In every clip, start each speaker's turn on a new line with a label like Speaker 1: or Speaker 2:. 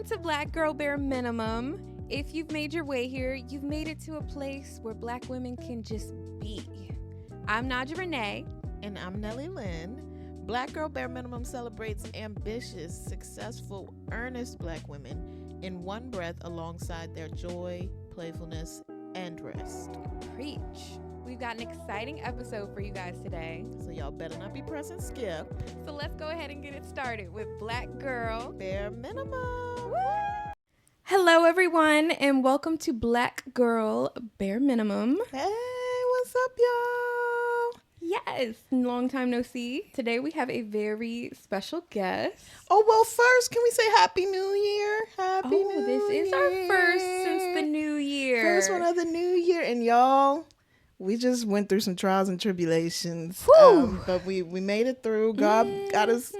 Speaker 1: to Black Girl Bare Minimum. If you've made your way here, you've made it to a place where Black women can just be. I'm Najah Renee.
Speaker 2: And I'm Nelle Lynn. Black Girl Bare Minimum celebrates ambitious, successful, earnest Black women in one breath alongside their joy, playfulness, and rest.
Speaker 1: Preach. We've got an exciting episode for you guys today.
Speaker 2: So y'all better not be pressing skip.
Speaker 1: So let's go ahead and get it started with Black Girl
Speaker 2: Bare Minimum. Woo!
Speaker 1: Hello, everyone, and welcome to Black Girl Bare Minimum.
Speaker 2: Hey, what's up, y'all?
Speaker 1: Yes, long time no see. Today we have a very special guest.
Speaker 2: Oh, well, first, can we say Happy New Year? Happy New Year.
Speaker 1: This is our first since the new year.
Speaker 2: First one of the new year. And y'all, we just went through some trials and tribulations. But we made it through. God got us.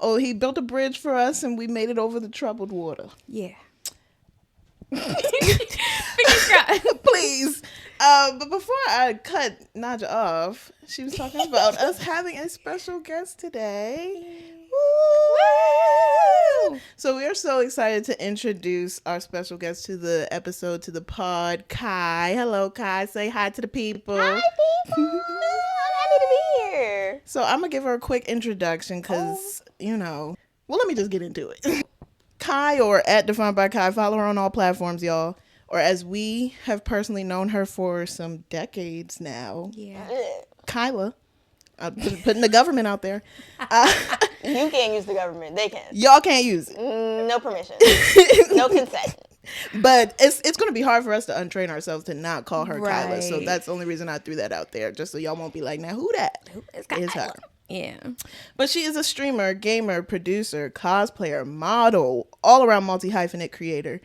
Speaker 2: Oh, he built a bridge for us and we made it over the troubled water.
Speaker 1: Yeah. Fingers crossed.
Speaker 2: Please. But before I cut Najah off, she was talking about us having a special guest today. Woo! So we are so excited to introduce our special guest to the episode, to the pod, Ky. Hello, Ky. Say hi to the people.
Speaker 3: Hi, people. I'm happy to be here.
Speaker 2: So I'm going to give her a quick introduction because, well, let me just get into it. Ky, or at DefinedByKy, follow her on all platforms, y'all. Or as we have personally known her for some decades now.
Speaker 1: Yeah.
Speaker 2: Kyla. I'm putting the government out there.
Speaker 3: You can't use the government. They can.
Speaker 2: Y'all can't use it.
Speaker 3: No permission. No consent.
Speaker 2: But it's going to be hard for us to untrain ourselves to not call her
Speaker 1: Right.
Speaker 2: Kyla. So that's the only reason I threw that out there. Just so y'all won't be like, now who that? It's her.
Speaker 1: Yeah.
Speaker 2: But she is a streamer, gamer, producer, cosplayer, model, all-around multi-hyphenate creator,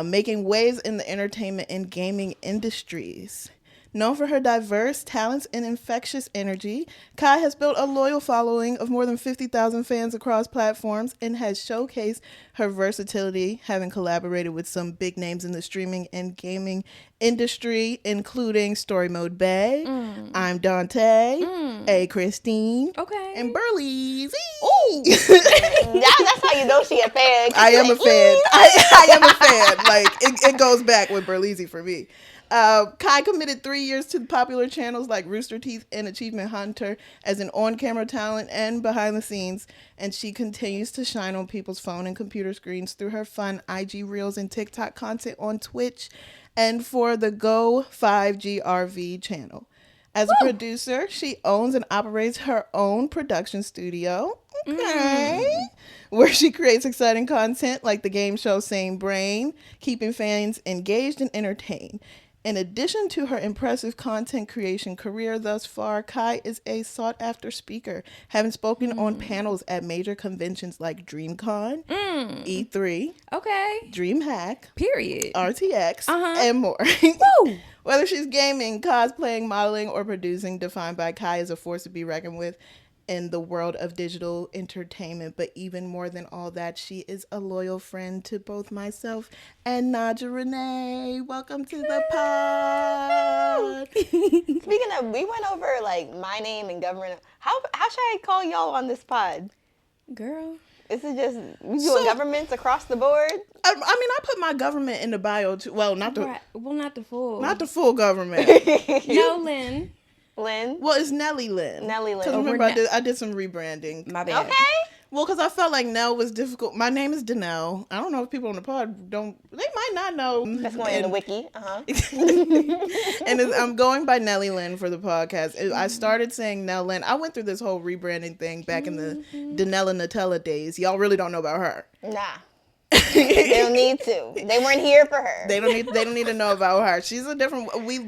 Speaker 2: making waves in the entertainment and gaming industries. Known for her diverse talents and infectious energy, Ky has built a loyal following of more than 50,000 fans across platforms and has showcased her versatility, having collaborated with some big names in the streaming and gaming industry, including Story Mode Bay, I'm Dante, A. Christine, and Burleezy.
Speaker 3: Ooh. That's how you know she a fan.
Speaker 2: I am a fan. I am a fan. Like, it goes back with Burleezy for me. Ky committed 3 years to popular channels like Rooster Teeth and Achievement Hunter as an on-camera talent and behind the scenes, and she continues to shine on people's phone and computer screens through her fun IG Reels and TikTok content on Twitch and for the Go 5GRV channel. As a producer, she owns and operates her own production studio, where she creates exciting content like the game show Same Brain, keeping fans engaged and entertained. In addition to her impressive content creation career thus far, Ky is a sought-after speaker, having spoken on panels at major conventions like DreamCon, E3, DreamHack,
Speaker 1: Period.
Speaker 2: RTX, and more.
Speaker 1: Woo!
Speaker 2: Whether she's gaming, cosplaying, modeling, or producing, DefinedByKy is a force to be reckoned with in the world of digital entertainment. But even more than all that, she is a loyal friend to both myself and Najah Renee. Welcome to the pod.
Speaker 3: Speaking of, we went over like my name and government. How should I call y'all on this pod?
Speaker 1: Girl.
Speaker 3: Is it just we doing governments across the board?
Speaker 2: I mean, I put my government in the bio too. Well, not the
Speaker 1: Not the full.
Speaker 2: Government.
Speaker 1: No, Lynn.
Speaker 3: Lynn?
Speaker 2: Well, it's Nelle Lynn.
Speaker 3: Nelle Lynn.
Speaker 2: Because remember, I did some rebranding.
Speaker 1: My bad.
Speaker 3: Okay.
Speaker 2: Well, because I felt like Nelle was difficult. My name is Danelle. I don't know if people on the pod they might not know.
Speaker 3: That's going in the wiki.
Speaker 2: And I'm going by Nelle Lynn for the podcast. I started saying Nelle Lynn. I went through this whole rebranding thing back in the Danella Nutella days. Y'all really don't know about her.
Speaker 3: Nah. They don't need to. They weren't here for her.
Speaker 2: They don't need to know about her. She's a different. We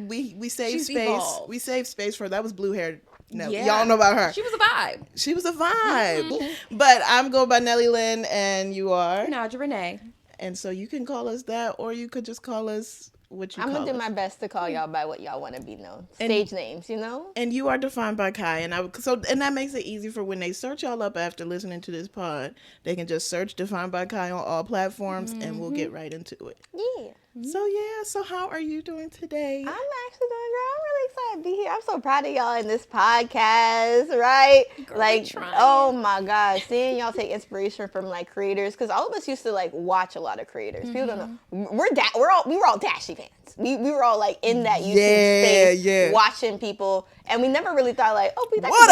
Speaker 2: saved
Speaker 1: She's
Speaker 2: space.
Speaker 1: evolved.
Speaker 2: We saved space for her. That was blue haired. No,
Speaker 1: Yeah.
Speaker 2: y'all know about her.
Speaker 1: She was a vibe.
Speaker 2: She was a vibe. But I'm going by Nelle Lynn, and you are
Speaker 1: Najah Renee.
Speaker 2: And so you can call us that, or you could just call us what you
Speaker 3: I'm
Speaker 2: call
Speaker 3: gonna do
Speaker 2: us.
Speaker 3: my best to call y'all by what y'all want to be known. Stage names, you know.
Speaker 2: And you are defined by Ky, and that makes it easy for when they search y'all up after listening to this pod, they can just search Defined by Ky on all platforms, and we'll get right into it.
Speaker 3: Yeah.
Speaker 2: So how are you doing today?
Speaker 3: I'm actually doing great. I'm really excited to be here. I'm so proud of y'all in this podcast, right?
Speaker 1: Girl,
Speaker 3: like,
Speaker 1: we trying.
Speaker 3: oh my gosh, seeing y'all take inspiration from like creators, because all of us used to like watch a lot of creators. People don't know. We were all Dashy fans. We were all like in that YouTube space, watching people, and we never really thought like, oh, that could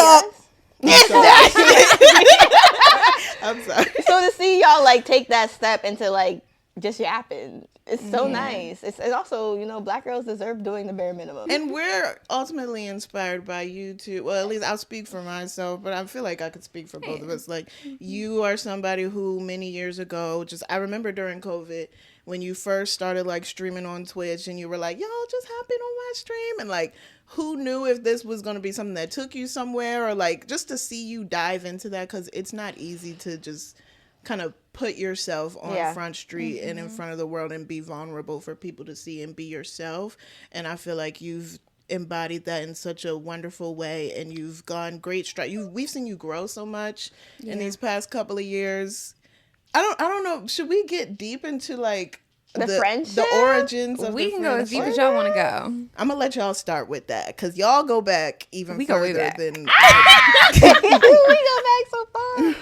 Speaker 3: be us.
Speaker 2: I'm sorry.
Speaker 3: So to see y'all like take that step into like just yapping, it's so nice. It's also, Black girls deserve doing the bare minimum.
Speaker 2: And we're ultimately inspired by you too. Well, at least I'll speak for myself, but I feel like I could speak for both of us. Like, you are somebody who many years ago, I remember during COVID, when you first started like streaming on Twitch and you were like, y'all just hop in on my stream. And like, who knew if this was going to be something that took you somewhere, or like just to see you dive into that, because it's not easy to just kind of put yourself on Front Street and in front of the world and be vulnerable for people to see and be yourself. And I feel like you've embodied that in such a wonderful way, and you've gone great strides. We've seen you grow so much in these past couple of years. I don't know. Should we get deep into like
Speaker 3: the friendship,
Speaker 2: the origins of
Speaker 1: we can go as deep as y'all want to go.
Speaker 2: I'm gonna let y'all start with that, because y'all go back even further than
Speaker 3: we go back so far.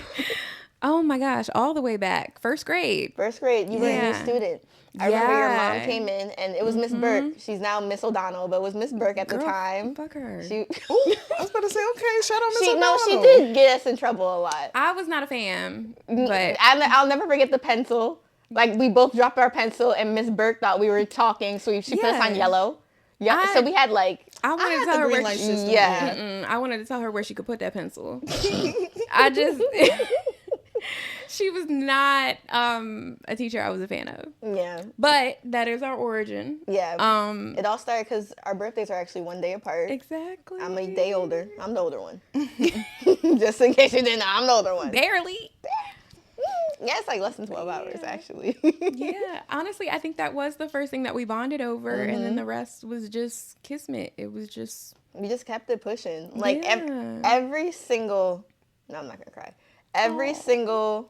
Speaker 1: Oh my gosh, all the way back. First grade.
Speaker 3: You were a new student. I remember your mom came in, and it was Miss Burke. She's now Miss O'Donnell, but it was Miss Burke at the time.
Speaker 1: Fuck her.
Speaker 2: I was about to say, okay, shout out Miss O'Donnell.
Speaker 3: No, she did get us in trouble a lot.
Speaker 1: I was not a fan, but
Speaker 3: I'll never forget the pencil. Like, we both dropped our pencil, and Miss Burke thought we were talking, so she put us on yellow. Yeah, so we had like.
Speaker 1: I wanted to tell her where she. I wanted to tell her where she could put that pencil. I just. She was not a teacher I was a fan of. Yeah. But that is our origin.
Speaker 3: Yeah. It all started because our birthdays are actually one day apart.
Speaker 1: Exactly.
Speaker 3: I'm a day older. I'm the older one. Just in case you didn't know, I'm the older one.
Speaker 1: Barely.
Speaker 3: Yeah, it's like less than 12 hours, actually.
Speaker 1: Yeah. Honestly, I think that was the first thing that we bonded over, and then the rest was just kismet. It was just...
Speaker 3: We just kept it pushing. Like, every single... No, I'm not going to cry. Every single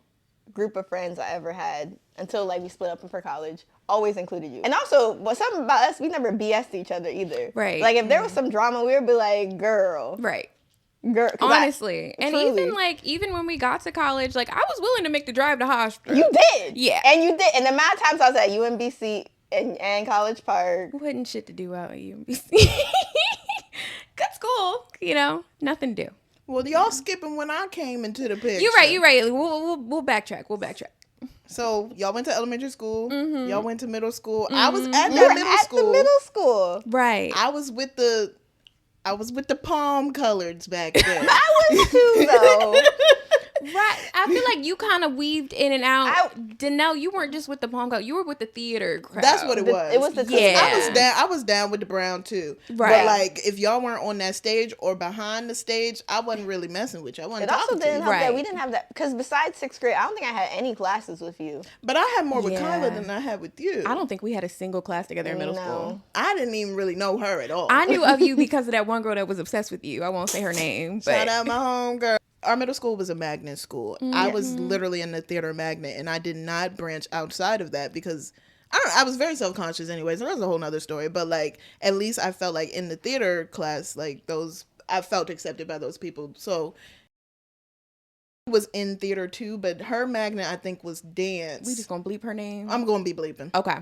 Speaker 3: group of friends I ever had, until like we split up for college, always included you. And also, something about us, we never BS'd each other either.
Speaker 1: Right.
Speaker 3: Like, if there was some drama, we would be like, girl.
Speaker 1: Right.
Speaker 3: Girl.
Speaker 1: Honestly. And even when we got to college, like, I was willing to make the drive to Hofstra.
Speaker 3: You did.
Speaker 1: Yeah.
Speaker 3: And you did. And the amount of times I was at UMBC and College Park.
Speaker 1: Wasn't shit to do out at UMBC. Good school, nothing to do.
Speaker 2: Well, y'all skipping when I came into the picture.
Speaker 1: You're right. We'll backtrack.
Speaker 2: So y'all went to elementary school. Mm-hmm. Y'all went to middle school.
Speaker 1: Mm-hmm.
Speaker 2: I was at that
Speaker 3: the middle school.
Speaker 1: Right.
Speaker 2: I was with the palm coloreds back then.
Speaker 3: I was too, though.
Speaker 1: Right. I feel like you kind of weaved in and out. Danelle, you weren't just with the palm color. You were with the theater crowd.
Speaker 2: That's what it was.
Speaker 3: It was the theater.
Speaker 2: I was down with the brown too. Right. But like, if y'all weren't on that stage or behind the stage, I wasn't really messing with you. I wasn't talking to you.
Speaker 3: It also didn't help that we didn't have that, because besides 6th grade, I don't think I had any classes with you.
Speaker 2: But I had more with Kyla than I had with you.
Speaker 1: I don't think we had a single class together in middle school.
Speaker 2: I didn't even really know her at all.
Speaker 1: I knew of you because of that one girl that was obsessed with you. I won't say her name. But...
Speaker 2: Shout out my homegirl. Our middle school was a magnet school. Mm-hmm. I was literally in the theater magnet, and I did not branch outside of that because I was very self-conscious anyways. And that's a whole nother story. But like, at least I felt like in the theater class, like I felt accepted by those people. So was in theater too, but her magnet I think was dance.
Speaker 1: We just gonna bleep her name?
Speaker 2: I'm gonna be bleeping.
Speaker 1: Okay.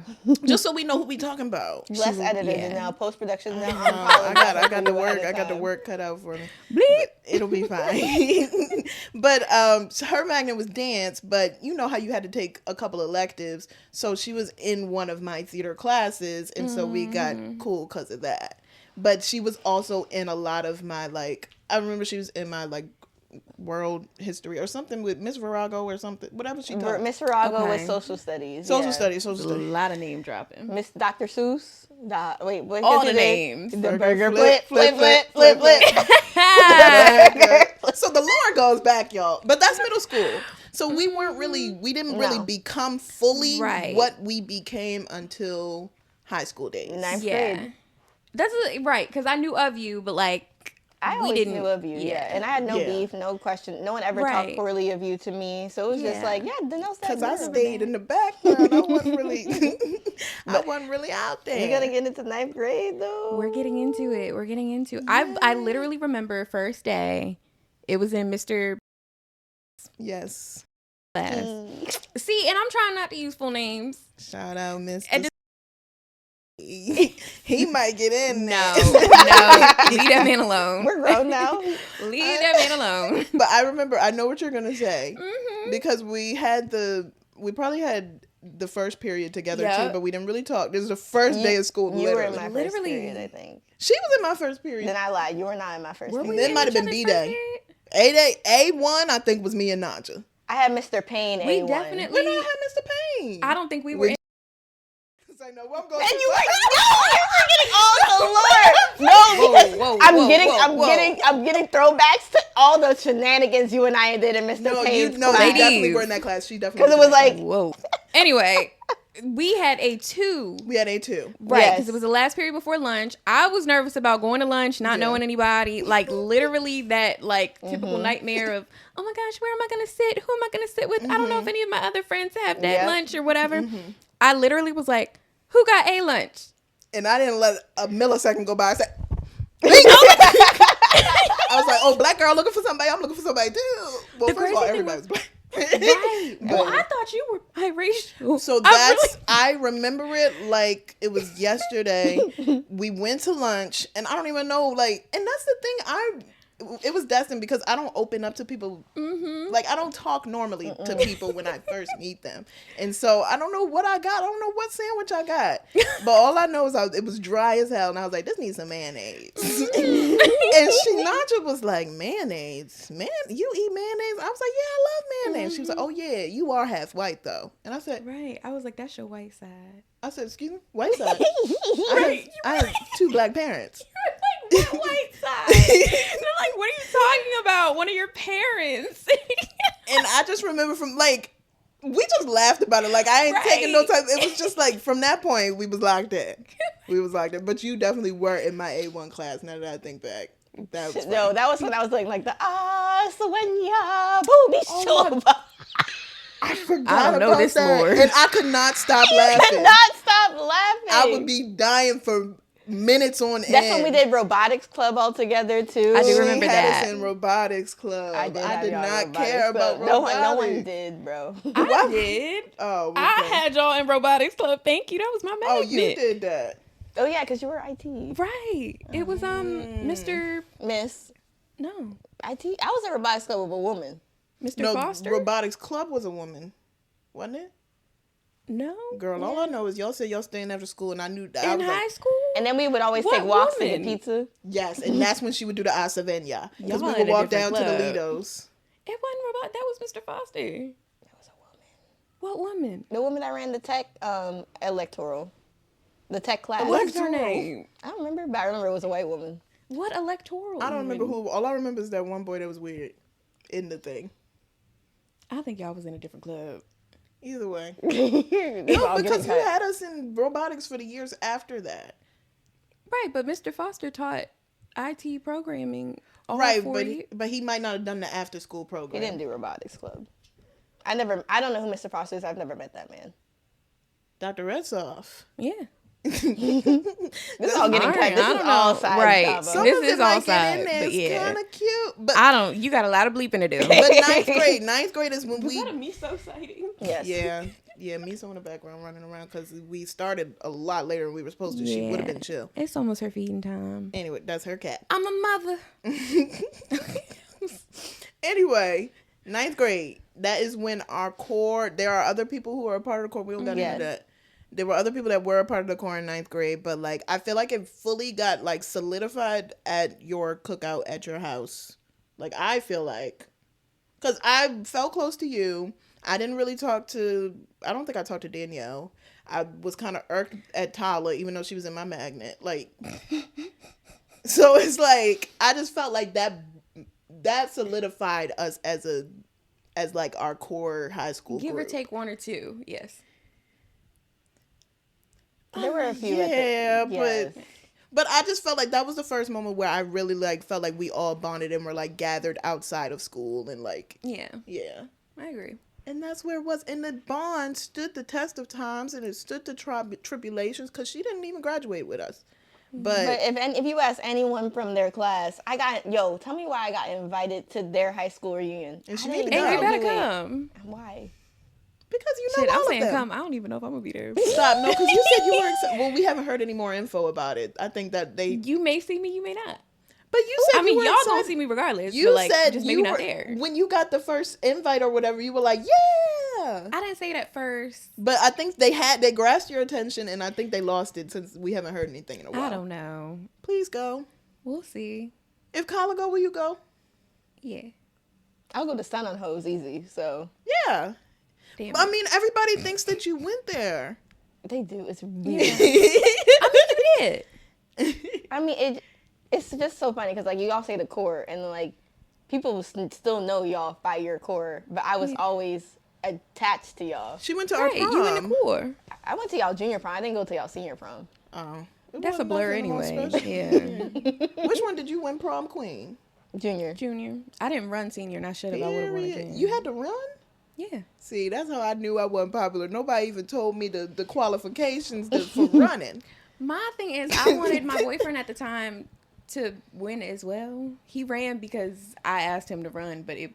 Speaker 2: Just so we know who we talking about.
Speaker 3: Less edited now, post-production now.
Speaker 2: I got the work. I got the work cut out for me. Bleep. It'll be fine. But her magnet was dance, but you know how you had to take a couple electives, so she was in one of my theater classes, and so we got cool because of that. But she was also in a lot of my, like, I remember she was in my like world history or something with Miss Virago or something, whatever she taught.
Speaker 3: Miss Virago was social studies.
Speaker 2: Social studies.
Speaker 1: A lot of name dropping.
Speaker 3: Miss Dr. Seuss.
Speaker 1: All the names.
Speaker 3: The burger flip.
Speaker 2: So the lore goes back, y'all. But that's middle school. So we didn't really become fully what we became until high school days.
Speaker 3: 9th grade.
Speaker 1: That's right, because I knew of you, but like,
Speaker 3: I always knew of you, and I had no beef, no question. No one ever talked poorly of you to me, so it was just like, Nell's that girl.
Speaker 2: Because I stayed in the background. I wasn't really, out there.
Speaker 3: You're gonna get into 9th grade though.
Speaker 1: We're getting into it. I literally remember first day. It was in Mr.
Speaker 2: Yes.
Speaker 1: Class. See, and I'm trying not to use full names.
Speaker 2: Shout out, Mr. He might get in.
Speaker 1: No, leave that man alone.
Speaker 3: We're grown now.
Speaker 1: Leave that man alone.
Speaker 2: But I remember, I know what you're gonna say, because we probably had the first period together too, but we didn't really talk. This is the first day of school.
Speaker 3: You were in my first period, I think.
Speaker 2: She was in my first period.
Speaker 3: Then I lied. You were not in my first period.
Speaker 2: That might have been B-Day. A1, I think, was me and Najah.
Speaker 3: I had Mr. Payne A1.
Speaker 1: We definitely.
Speaker 2: No, I had Mr. Payne.
Speaker 1: I don't think we were.
Speaker 2: I know what I'm going.
Speaker 3: And you were getting all the lore. No, because I'm getting throwbacks to all the shenanigans you and I did in Mr. Payne's class.
Speaker 2: They definitely were in that class. She definitely.
Speaker 3: Because it was like,
Speaker 1: whoa. Anyway, we had A2. Right, because it was the last period before lunch. I was nervous about going to lunch, not knowing anybody. Like, literally that, like, typical nightmare of, oh my gosh, where am I going to sit? Who am I going to sit with? I don't know if any of my other friends have that lunch or whatever. I literally was like, who got A lunch?
Speaker 2: And I didn't let a millisecond go by. I said, I was like, oh, black girl looking for somebody. I'm looking for somebody too. Well, first of all, everybody's black.
Speaker 1: Right. Well, I thought you were biracial.
Speaker 2: So I remember it like it was yesterday. We went to lunch, and I don't even know, like, and that's the thing, it was destined because I don't open up to people. Like, I don't talk normally to people when I first meet them. And so I don't know what I got. I don't know what sandwich I got. But all I know is it was dry as hell. And I was like, this needs some mayonnaise. And Najah was like, mayonnaise? Man, you eat mayonnaise? I was like, yeah, I love mayonnaise. She was like, oh yeah, you are half white though. And I said,
Speaker 1: right. I was like, that's your white side.
Speaker 2: I said, excuse me? White side? I have 2 black parents.
Speaker 1: What white side? They're like, what are you talking about? One of your parents.
Speaker 2: And I just remember from, like, we just laughed about it. Like, I ain't taking no time. It was just like, from that point, we was locked in. But you definitely were in my A1 class, now that I think back. That was
Speaker 3: no, that was when I was like the Suenya Booby Shoba.
Speaker 2: I forgot
Speaker 1: I don't know
Speaker 2: about
Speaker 1: this
Speaker 2: that.
Speaker 1: more.
Speaker 2: And I could not stop laughing. I would be dying for minutes on end.
Speaker 3: That's when we did robotics club all together too.
Speaker 1: I do remember that.
Speaker 2: Us in robotics club. I did not care
Speaker 3: club.
Speaker 2: about robotics.
Speaker 3: No one did, bro.
Speaker 1: I did.
Speaker 2: Oh, okay.
Speaker 1: I had y'all in robotics club. Thank you. That was my magnet.
Speaker 2: Oh, you did that.
Speaker 3: Oh yeah, because you were IT.
Speaker 1: Right. It was Mr.
Speaker 3: Miss.
Speaker 1: No.
Speaker 3: IT. I was in robotics club with a woman.
Speaker 1: Mr. Foster.
Speaker 2: Robotics club was a woman, wasn't it?
Speaker 1: No.
Speaker 2: Girl, all I know is y'all said y'all staying after school, and I knew that.
Speaker 1: In high school?
Speaker 3: And then we would always take walks to get pizza.
Speaker 2: Yes, and that's when she would do the Asavenia. Because we would walk down to the Lidos.
Speaker 1: It wasn't robot. That was Mr. Foster.
Speaker 3: That was a woman.
Speaker 1: What woman?
Speaker 3: The woman that ran the tech electoral. The tech class.
Speaker 1: What's her name?
Speaker 3: I don't remember, but I remember it was a white woman.
Speaker 1: What electoral?
Speaker 2: I don't remember who. All I remember is that one boy that was weird in the thing.
Speaker 1: I think y'all was in a different club.
Speaker 2: Either way. No, because you had us in robotics for the years after that.
Speaker 1: Right, but Mr. Foster taught IT programming all
Speaker 2: right,
Speaker 1: 4 years.
Speaker 2: But he might not have done the after school program.
Speaker 3: He didn't do robotics club. I don't know who Mr. Foster is. I've never met that man.
Speaker 2: Dr. Redsoff.
Speaker 1: Yeah.
Speaker 3: This is all getting cut. This is all sides.
Speaker 1: Right.
Speaker 2: This
Speaker 1: is all sides.
Speaker 2: But yeah. Kind of cute. But
Speaker 1: you got a lot of bleeping to do.
Speaker 2: But ninth grade is when
Speaker 1: was that a miso sighting?
Speaker 3: Yes.
Speaker 2: Yeah, miso in the background running around because we started a lot later than we were supposed to. She would have been chill.
Speaker 1: It's almost her feeding time.
Speaker 2: Anyway, that's her cat.
Speaker 1: I'm a mother.
Speaker 2: Anyway, ninth grade. That is when our core. There are other people who are a part of the core. We don't got to do that. There were other people that were a part of the core in ninth grade, but like I feel like it fully got like solidified at your cookout at your house. Like I feel like, because I felt close to you. I didn't really talk to. I don't think I talked to Danielle. I was kind of irked at Tala, even though she was in my magnet. Like, so it's like I just felt like that solidified us as like our core high school
Speaker 1: Give
Speaker 2: group.
Speaker 1: or take one or two, yes.
Speaker 3: There were a few.
Speaker 2: Yeah, but But I just felt like that was the first moment where I really like felt like we all bonded and were like gathered outside of school and like
Speaker 1: yeah.
Speaker 2: I
Speaker 1: agree.
Speaker 2: And that's where it was. And the bond stood the test of times and it stood the tribulations because she didn't even graduate with us. But
Speaker 3: if you ask anyone from their class, tell me why I got invited to their high school reunion.
Speaker 2: And
Speaker 1: you better come.
Speaker 3: Why?
Speaker 2: Because you know all
Speaker 1: I'm saying
Speaker 2: of them.
Speaker 1: Come. I don't even know if I'm gonna be there.
Speaker 2: Stop. No, because you said you were. Well, we haven't heard any more info about it. I think that
Speaker 1: You may see me. You may not.
Speaker 2: But you said
Speaker 1: y'all gonna see me regardless.
Speaker 2: You
Speaker 1: but
Speaker 2: said
Speaker 1: just
Speaker 2: you
Speaker 1: maybe
Speaker 2: were
Speaker 1: not there.
Speaker 2: When you got the first invite or whatever. You were like, yeah.
Speaker 1: I didn't say it at first.
Speaker 2: But I think they grasped your attention, and I think they lost it since we haven't heard anything in a while.
Speaker 1: I don't know.
Speaker 2: Please go.
Speaker 1: We'll see.
Speaker 2: If Kyla go, will you go?
Speaker 1: Yeah.
Speaker 3: I'll go to Sun on Hose easy. So
Speaker 2: yeah.
Speaker 1: Damn.
Speaker 2: I mean, everybody thinks that you went there.
Speaker 3: They do. It's weird.
Speaker 1: I mean, you did.
Speaker 3: I mean, it's just so funny because like you all say the core and like people still know y'all by your core, but I was always attached to y'all.
Speaker 2: She went to our prom.
Speaker 1: You in the core.
Speaker 3: I went to y'all junior prom. I didn't go to y'all senior prom.
Speaker 2: Oh,
Speaker 1: that's a blur anyway.
Speaker 2: Yeah. Which one did you win prom queen?
Speaker 3: Junior.
Speaker 1: I didn't run senior, and I should have. I would have won junior.
Speaker 2: You had to run?
Speaker 1: Yeah.
Speaker 2: See, that's how I knew I wasn't popular. Nobody even told me the qualifications for running.
Speaker 1: My thing is, I wanted my boyfriend at the time to win as well. He ran because I asked him to run, but it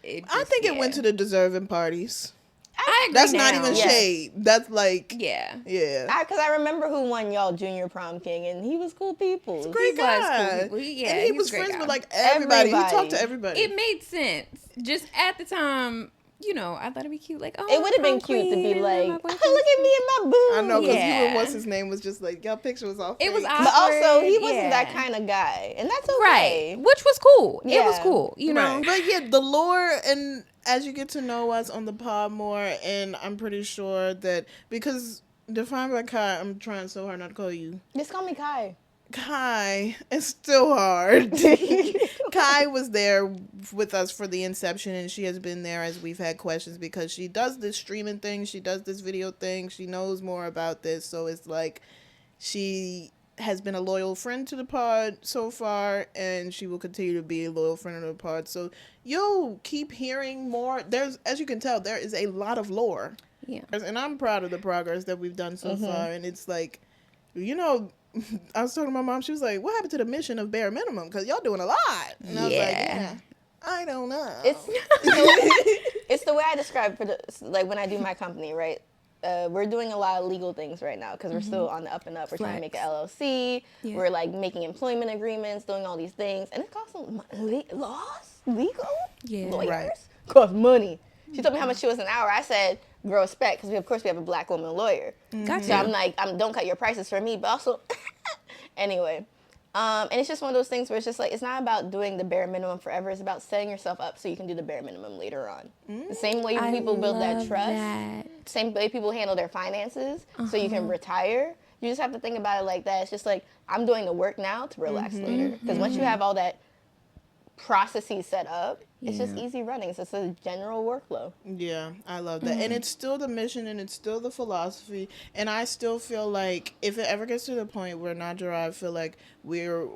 Speaker 2: think it went to the deserving parties.
Speaker 1: I agree.
Speaker 2: That's not even shade. That's like
Speaker 1: yeah.
Speaker 3: Because I remember who won y'all junior prom king, and he was cool people.
Speaker 2: He's a great guy.
Speaker 1: Cool. Yeah,
Speaker 2: and he was friends with like everybody. He talked to everybody.
Speaker 1: It made sense. Just at the time, I thought it'd be cute. Like,
Speaker 3: it would have been cute to be like, oh, look at me and my boo.
Speaker 2: I know, because you and what's his name was just like, y'all picture was all fake.
Speaker 1: It was awkward.
Speaker 3: But also, he wasn't that kind of guy, and that's okay.
Speaker 1: Right, which was cool. Yeah. It was cool,
Speaker 2: Right. But yeah, the lore, and as you get to know us on the pod more, and I'm pretty sure that, because Defined by Kai, I'm trying so hard not to call you.
Speaker 3: Just call me Kai.
Speaker 2: Kai, it's still hard. Kai was there with us for the inception, and she has been there as we've had questions because she does this streaming thing, she does this video thing, she knows more about this, so it's like she has been a loyal friend to the pod so far, and she will continue to be a loyal friend of the pod, so you'll keep hearing more. There's, as you can tell, there is a lot of lore.
Speaker 1: Yeah.
Speaker 2: And I'm proud of the progress that we've done so far, and it's like, I was talking to my mom. She was like, what happened to the mission of bare minimum? Because y'all doing a lot. And I was like, yeah, I don't know.
Speaker 3: It's the way I describe like when I do my company, right? We're doing a lot of legal things right now because we're still on the up and up. We're trying to make an LLC. Yeah. We're like making employment agreements, doing all these things. And it costs laws, legal, lawyers. Right. Costs money. She told me how much she was an hour. I said, grow respect, because of course we have a black woman lawyer.
Speaker 1: Gotcha.
Speaker 3: So I'm like, don't cut your prices for me, but also, anyway. And it's just one of those things where it's just like, it's not about doing the bare minimum forever. It's about setting yourself up so you can do the bare minimum later on. The same way people build that trust, same way people handle their finances, so you can retire. You just have to think about it like that. It's just like, I'm doing the work now to relax later. Because once you have all that processes set up, it's just easy running. It's just a general workflow. Yeah,
Speaker 2: I love that. And it's still the mission and it's still the philosophy. And I still feel like if it ever gets to the point where Najah and I feel like we're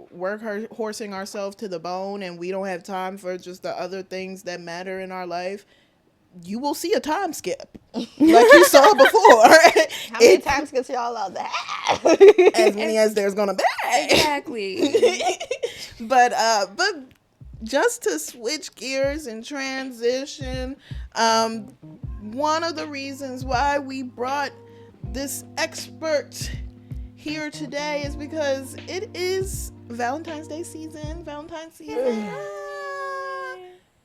Speaker 2: horsing ourselves to the bone and we don't have time for just the other things that matter in our life, you will see a time skip like you saw before.
Speaker 3: How many time skips y'all out there?
Speaker 2: As many as there's gonna be.
Speaker 1: Exactly.
Speaker 2: But just to switch gears and transition, one of the reasons why we brought this expert here today is because it is Valentine's Day season.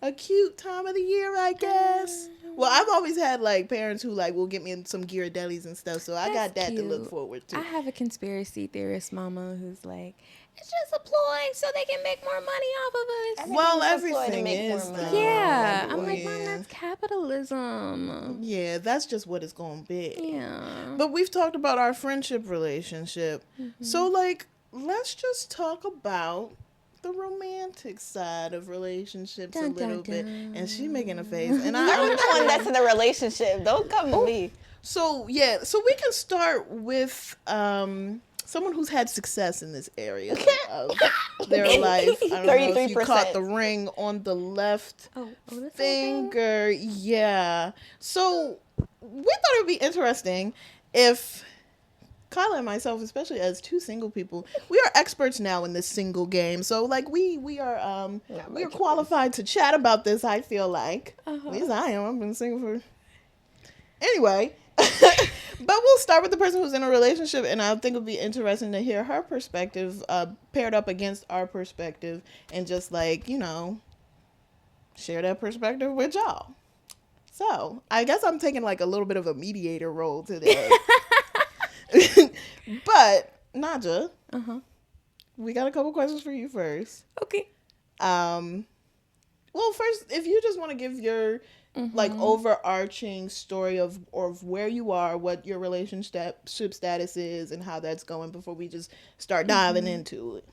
Speaker 2: A cute time of the year, I guess. Well, I've always had like parents who like will get me some Ghirardellis and stuff, so I got that cute to look forward to.
Speaker 1: I have a conspiracy theorist mama who's like, it's just a ploy so they can make more money off of us.
Speaker 2: Well, everything is.
Speaker 1: Yeah. I'm like, Mom, that's capitalism.
Speaker 2: Yeah, that's just what it's going to be.
Speaker 1: Yeah.
Speaker 2: But we've talked about our friendship relationship. So, like, let's just talk about the romantic side of relationships a little bit. And she's making a face. And
Speaker 3: I'm the one that's in a relationship. Don't come to me.
Speaker 2: So, yeah. So, we can start with... someone who's had success in this area of their life. I don't know if you caught the ring on the left finger. Yeah. So we thought it would be interesting if Kyla and myself, especially as two single people, we are experts now in this single game. So like we are qualified to chat about this, I feel like. At least I am. I've been single for anyway. But we'll start with the person who's in a relationship, and I think it'll be interesting to hear her perspective paired up against our perspective, and just like, you know, share that perspective with y'all. So I guess I'm taking like a little bit of a mediator role today. But Najah, we got a couple questions for you first.
Speaker 1: Okay.
Speaker 2: Well, first, if you just want to give your like overarching story of where you are, what your relationship status is, and how that's going before we just start diving into it.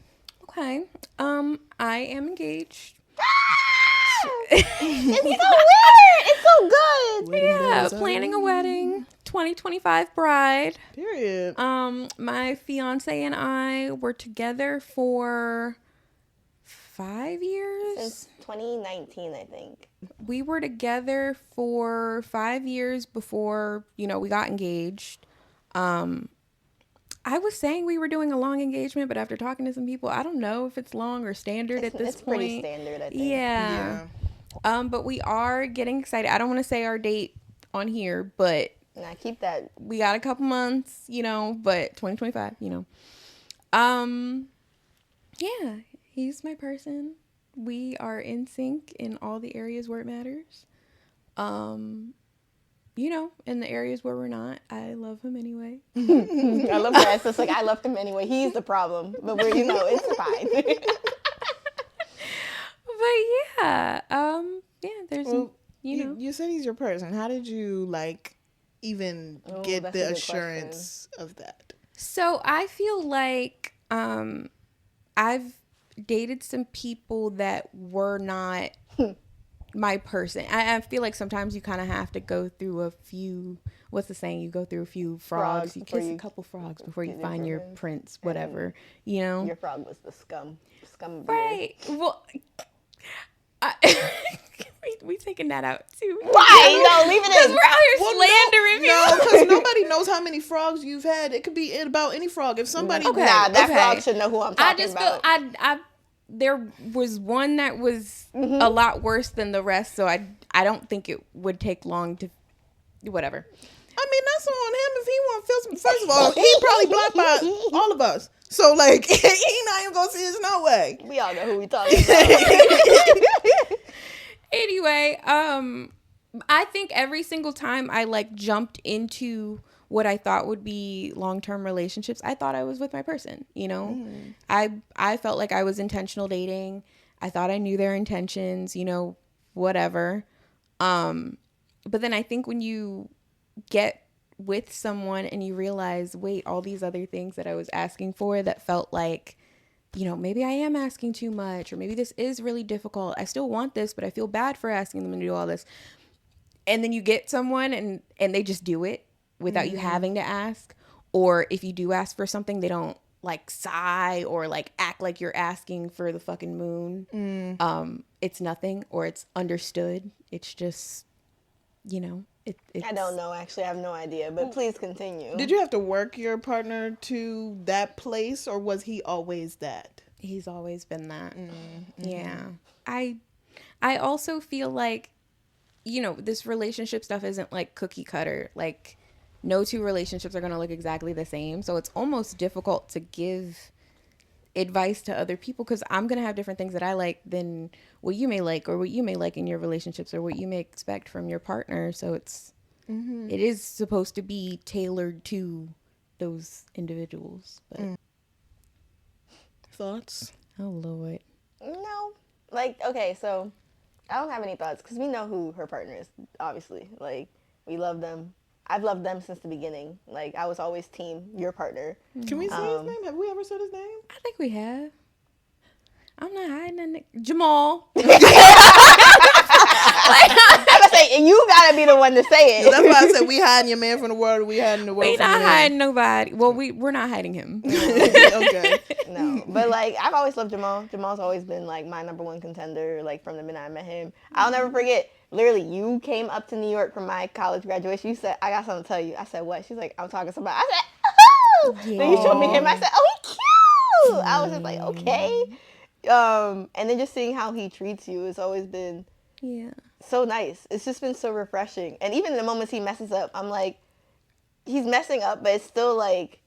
Speaker 1: Okay. I am engaged.
Speaker 3: It's so weird. It's so good.
Speaker 1: Yeah, planning a wedding. 2025 bride.
Speaker 2: Period.
Speaker 1: My fiance and I were together for 5 years.
Speaker 3: Since 2019, I think.
Speaker 1: We were together for 5 years before, you know, we got engaged. I was saying we were doing a long engagement, but after talking to some people, I don't know if it's long or standard at this point. It's
Speaker 3: pretty standard, I think.
Speaker 1: Yeah. But we are getting excited. I don't want to say our date on here, but
Speaker 3: nah, keep that.
Speaker 1: We got a couple months, you know, but 2025, you know. Yeah, he's my person. We are in sync in all the areas where it matters. You know, in the areas where we're not, I love him anyway.
Speaker 3: I love that. So it's like, I loved him anyway. He's the problem. But we're, you know, it's fine.
Speaker 1: But yeah, there's, you know.
Speaker 2: You said he's your person. How did you, like, even get the assurance of that?
Speaker 1: So I feel like I've dated some people that were not my person. I feel like sometimes you kind of have to go through a few, what's the saying? You go through a feew frogs. You kiss a couple frogs before you find your prince, whatever, you know?
Speaker 3: Your frog was the scum.
Speaker 1: Right. Well, we taking that out too.
Speaker 3: Why? No, leave it in.
Speaker 1: We're out here slandering
Speaker 2: people. No, because nobody knows how many frogs you've had. It could be about any frog. If somebody...
Speaker 3: frog should know who I'm talking about.
Speaker 1: I just feel there was one that was a lot worse than the rest, so I don't think it would take long to... Whatever.
Speaker 2: I mean, that's on him if he want to feel some... First of all, he probably blocked by all of us. So, like, he not even going to see us no way.
Speaker 3: We all know who we talking about.
Speaker 1: Anyway, I think every single time I, like, jumped into what I thought would be long-term relationships, I thought I was with my person, you know? I felt like I was intentional dating. I thought I knew their intentions, you know, whatever. But then I think when you get with someone and you realize, wait, all these other things that I was asking for that felt like, you know, maybe I am asking too much, or maybe this is really difficult. I still want this, but I feel bad for asking them to do all this. And then you get someone and they just do it without you having to ask. Or if you do ask for something, they don't like sigh or like act like you're asking for the fucking moon. It's nothing, or it's understood. It's just, you know,
Speaker 3: I don't know, actually. I have no idea, but please continue.
Speaker 2: Did you have to work your partner to that place, or was he always that?
Speaker 1: He's always been that. Yeah. I also feel like, you know, this relationship stuff isn't like cookie cutter. Like, no two relationships are going to look exactly the same. So it's almost difficult to give advice to other people, because I'm going to have different things that I like than what you may like, or what you may like in your relationships, or what you may expect from your partner. So it's it is supposed to be tailored to those individuals. But
Speaker 2: thoughts?
Speaker 1: Oh Lord.
Speaker 3: No, like, okay, so I don't have any thoughts, because we know who her partner is, obviously. Like, we love them. I've loved them since the beginning. Like, I was always team your partner.
Speaker 2: Can we say his name? Have we ever said his name?
Speaker 1: I think we have. I'm not hiding it. Jamal.
Speaker 3: I was say, you gotta be the one one to say it.
Speaker 2: That's why I said we hiding your man from the world. We hiding the world.
Speaker 1: We
Speaker 2: from
Speaker 1: not hiding nobody. Well, we're not hiding him.
Speaker 2: Okay.
Speaker 3: No, but like I've always loved Jamal. Jamal's always been like my number one contender. Like from the minute I met him, I'll never forget. Literally, you came up to New York for my college graduation. You said, "I got something to tell you." I said, "What?" She's like, "I'm talking to somebody." I said, "Oh!" Yeah. Then you showed me him. I said, "Oh, he cute." I was just like, "Okay." And then just seeing how he treats you has always been so nice. It's just been so refreshing. And even in the moments he messes up, I'm like, he's messing up, but it's still like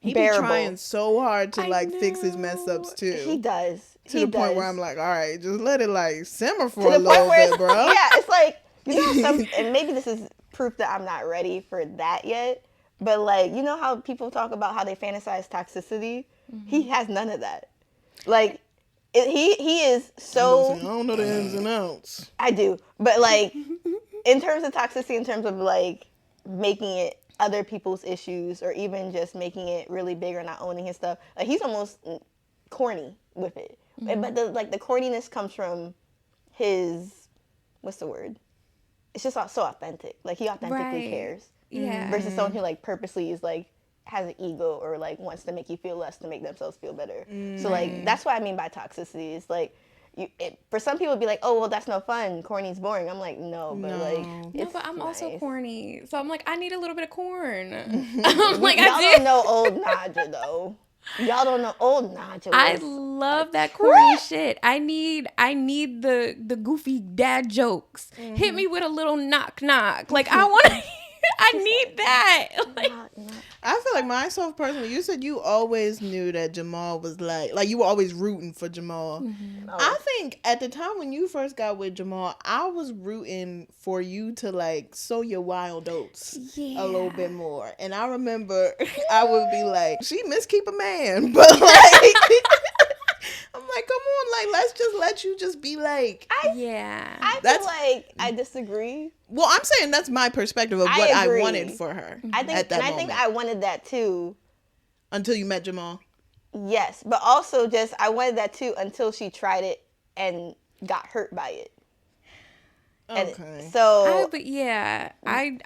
Speaker 2: he
Speaker 3: bearable.
Speaker 2: Be trying so hard to like fix his mess ups too.
Speaker 3: He does.
Speaker 2: To the point where I'm like, all right, just let it like simmer for
Speaker 3: to
Speaker 2: a little bit, bro.
Speaker 3: Yeah, it's like, you know, and maybe this is proof that I'm not ready for that yet. But like, you know how people talk about how they fantasize toxicity? Mm-hmm. He has none of that. Like, he is so.
Speaker 2: I don't know the ins and outs.
Speaker 3: I do, but like, in terms of toxicity, in terms of like making it other people's issues, or even just making it really big or not owning his stuff, like he's almost corny with it. Mm-hmm. But the corniness comes from his, what's the word? It's just so authentic. Like he authentically cares.
Speaker 1: Yeah.
Speaker 3: Versus someone who like purposely is like has an ego or like wants to make you feel less to make themselves feel better. So like that's what I mean by toxicity. It's like for some people it'd be like, oh well, that's no fun. Corny's boring. I'm like, no, but I'm
Speaker 1: also corny. So I'm like, I need a little bit of corn.
Speaker 3: I'm like, y'all don't know old Najah though. Y'all don't know old Najah.
Speaker 1: I love that corny shit. I need the goofy dad jokes. Mm-hmm. Hit me with a little knock. Like I want to. I need that. Like,
Speaker 2: I feel like myself personally, you said you always knew that Jamal was like you were always rooting for Jamal. Mm-hmm. I think at the time when you first got with Jamal, I was rooting for you to like sow your wild oats a little bit more. And I remember I would be like, she miskeep a man, but like I'm like, come on, like let's just let you just be like.
Speaker 3: I feel like I disagree.
Speaker 2: Well, I'm saying that's my perspective of what I wanted for her.
Speaker 3: I think I wanted that too.
Speaker 2: Until you met Jamal?
Speaker 3: Yes, but also just I wanted that too until she tried it and got hurt by it.
Speaker 2: Okay.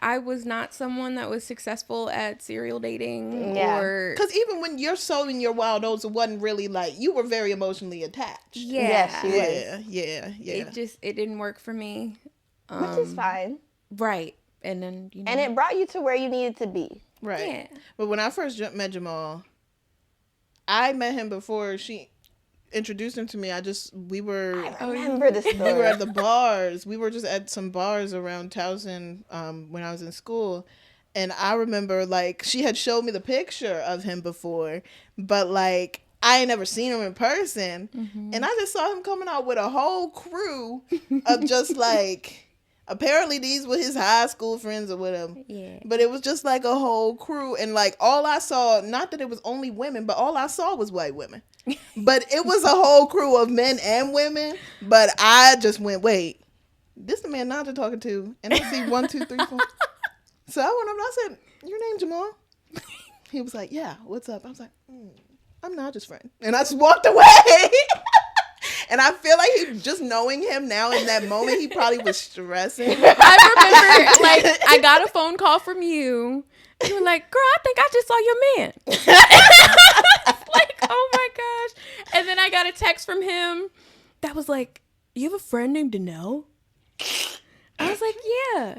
Speaker 1: I was not someone that was successful at serial dating or
Speaker 2: because even when you're sowing your wild oats, it wasn't really like you were very emotionally attached.
Speaker 3: Yeah,
Speaker 2: It
Speaker 1: didn't work for me,
Speaker 3: which is fine,
Speaker 1: right? And then
Speaker 3: and it brought you to where you needed to be,
Speaker 2: right? Yeah. But when I first met Jamal, I met him before she introduced him to me. I remember this story. We were at the bars. We were just at some bars around Towson when I was in school. And I remember like she had showed me the picture of him before, but like I ain't never seen him in person. Mm-hmm. And I just saw him coming out with a whole crew of just like apparently these were his high school friends or whatever. Yeah. But it was just like a whole crew. And like all I saw, not that it was only women, but all I saw was white women. But it was a whole crew of men and women. But I just went, wait, this the man Najah talking to. And I see 1, 2, 3, 4. So I went up and I said, your name Jamal? He was like, yeah, what's up? I was like, I'm Najah's friend. And I just walked away. And I feel like he, just knowing him now in that moment, he probably was stressing.
Speaker 1: I remember, like, I got a phone call from you. You were like, girl, I think I just saw your man. Like, oh my gosh. And then I got a text from him that was like, you have a friend named Nelle? I was like, yeah.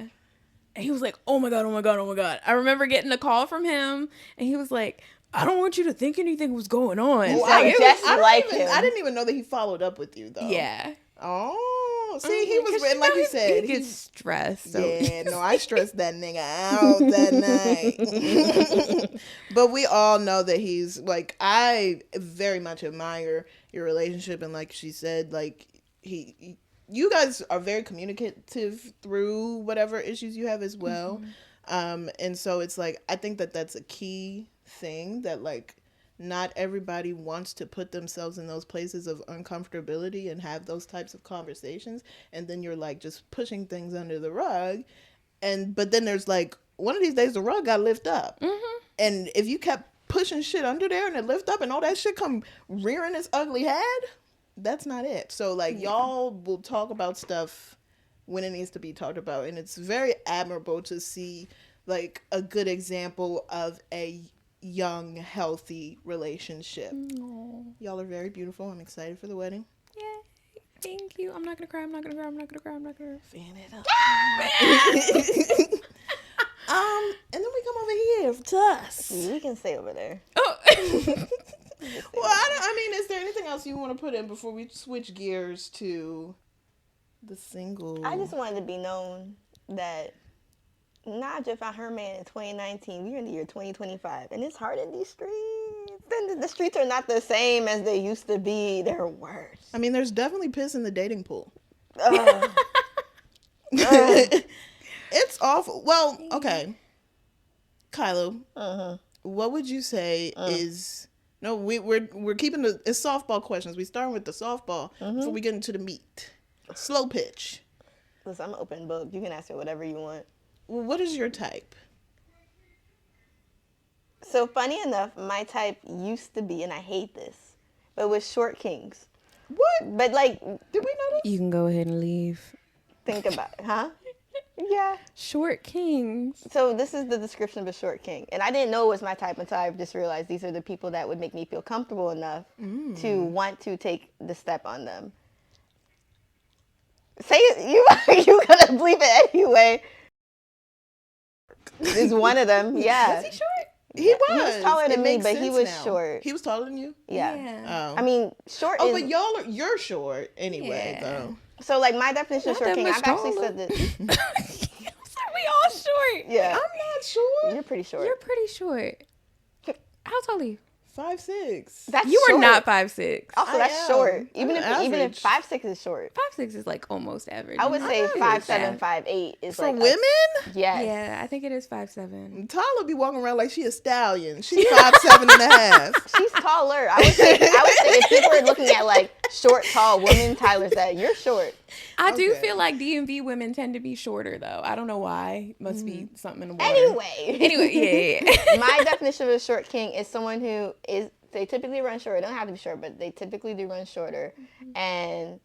Speaker 1: And he was like, oh my God. I remember getting a call from him, and he was like, I don't want you to think anything was going on.
Speaker 3: Him.
Speaker 2: I didn't even know that he followed up with you, though.
Speaker 1: Yeah.
Speaker 2: Oh, see, he was written like you said.
Speaker 1: He gets stressed. So.
Speaker 2: Yeah, no, I stressed that nigga out that night. But we all know that he's, like, I very much admire your relationship. And like she said, like, you guys are very communicative through whatever issues you have as well. Mm-hmm. And so it's like, I think that that's a key thing that, like, not everybody wants to put themselves in those places of uncomfortability and have those types of conversations, and then you're like just pushing things under the rug, but then there's like one of these days the rug got lift up. Mm-hmm. And if you kept pushing shit under there and it lift up and all that shit come rearing its ugly head, that's not it. So like y'all will talk about stuff when it needs to be talked about. And it's very admirable to see like a good example of a young, healthy relationship.
Speaker 1: Aww.
Speaker 2: Y'all are very beautiful. I'm excited for the wedding.
Speaker 1: Yay. Thank you. I'm not gonna cry.
Speaker 2: Fan it up. And then we come over here to us.
Speaker 3: We can stay over there.
Speaker 1: Oh.
Speaker 2: Well, I mean, is there anything else you want to put in before we switch gears to the single?
Speaker 3: I just wanted to be known that Najah found her man in 2019. We're in the year 2025, and it's hard in these streets. And the streets are not the same as they used to be. They're worse.
Speaker 2: I mean, there's definitely piss in the dating pool. It's awful. Well, okay. Kylo, what would you say is... No, we're keeping it's softball questions. We start with the softball before we get into the meat. Slow pitch.
Speaker 3: Listen, I'm an open book. You can ask me whatever you want.
Speaker 2: What is your type?
Speaker 3: So funny enough, my type used to be, and I hate this, but was short kings.
Speaker 2: What?
Speaker 3: But like,
Speaker 2: did we know this?
Speaker 1: You can go ahead and leave.
Speaker 3: Think about it, huh? Yeah.
Speaker 1: Short kings.
Speaker 3: So this is the description of a short king. And I didn't know it was my type until I just realized these are the people that would make me feel comfortable enough to want to take the step on them. Say it. You gonna bleep it anyway. Is one of them. Yeah.
Speaker 1: Was he short?
Speaker 2: He was.
Speaker 3: He was taller than me, but he was short.
Speaker 2: He was taller than you?
Speaker 3: Yeah.
Speaker 2: Oh.
Speaker 3: I mean, short is...
Speaker 2: but you're short anyway, though.
Speaker 3: So, like, my definition of
Speaker 1: Not
Speaker 3: short
Speaker 1: that
Speaker 3: king,
Speaker 1: much
Speaker 3: I've actually
Speaker 1: taller.
Speaker 3: said this.
Speaker 1: We all short.
Speaker 3: Yeah.
Speaker 2: I'm not short.
Speaker 3: You're pretty short.
Speaker 1: You're pretty short. How tall are you?
Speaker 2: 5'6".
Speaker 3: That's
Speaker 1: You
Speaker 3: short.
Speaker 1: are not 5'6".
Speaker 3: Also,
Speaker 2: I
Speaker 3: that's
Speaker 2: am.
Speaker 3: short. Even
Speaker 2: I'm
Speaker 3: if 5'6" is short.
Speaker 1: 5'6" is like almost average.
Speaker 3: I would say
Speaker 2: average.
Speaker 3: 5'7", 5'8" is
Speaker 2: For
Speaker 3: like...
Speaker 2: women?
Speaker 3: Yes.
Speaker 1: Yeah, I think it is 5'7".
Speaker 2: Tyler be walking around like she a stallion. She's 5'7.5".
Speaker 3: She's taller. I would say if people are looking at like short, tall women, Tyler's that. You're short.
Speaker 1: I do feel like DMV women tend to be shorter though. I don't know why. Must be something in the water. Anyway, yeah.
Speaker 3: My definition of a short king is someone who is... They typically run shorter. They don't have to be short, but they typically do run shorter. And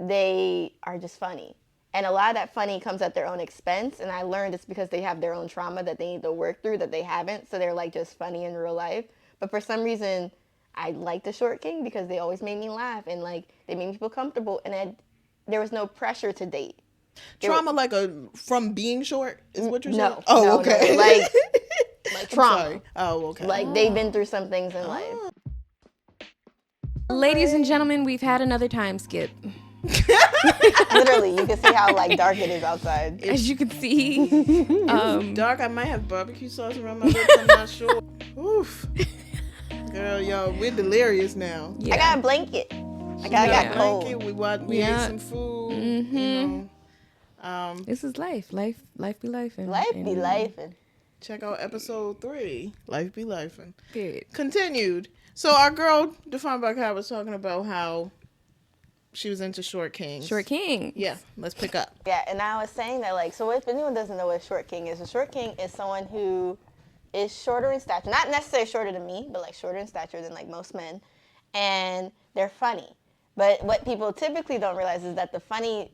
Speaker 3: they are just funny. And a lot of that funny comes at their own expense. And I learned it's because they have their own trauma that they need to work through that they haven't. So they're like just funny in real life. But for some reason, I like the short king because they always made me laugh. And like they made me feel comfortable. And there was no pressure to date.
Speaker 2: Trauma from being short is what you're saying?
Speaker 3: No.
Speaker 2: Oh,
Speaker 3: no,
Speaker 2: okay.
Speaker 3: No. Like trauma.
Speaker 2: Oh, okay.
Speaker 3: Like they've been through some things in life.
Speaker 1: Ladies and gentlemen, we've had another time skip.
Speaker 3: Literally, you can see how like dark it is outside.
Speaker 1: As you can see.
Speaker 2: Dark. I might have barbecue sauce around my lips. I'm not sure. Oof. Girl, yo, we're delirious now.
Speaker 1: Yeah.
Speaker 3: I got a blanket. I got cold.
Speaker 2: Blanket. We ate some food.
Speaker 1: Mm-hmm.
Speaker 2: You know.
Speaker 1: This is life. Life be life.
Speaker 3: Life be life.
Speaker 2: Check out episode 3. Life be lifing.
Speaker 1: Period.
Speaker 2: Continued. So our girl, DefinedByKy, was talking about how she was into short kings.
Speaker 1: Short king.
Speaker 2: Yeah, let's pick up.
Speaker 3: Yeah, and I was saying that, like, so if anyone doesn't know what a short king is someone who is shorter in stature. Not necessarily shorter than me, but, like, shorter in stature than, like, most men. And they're funny. But what people typically don't realize is that the funny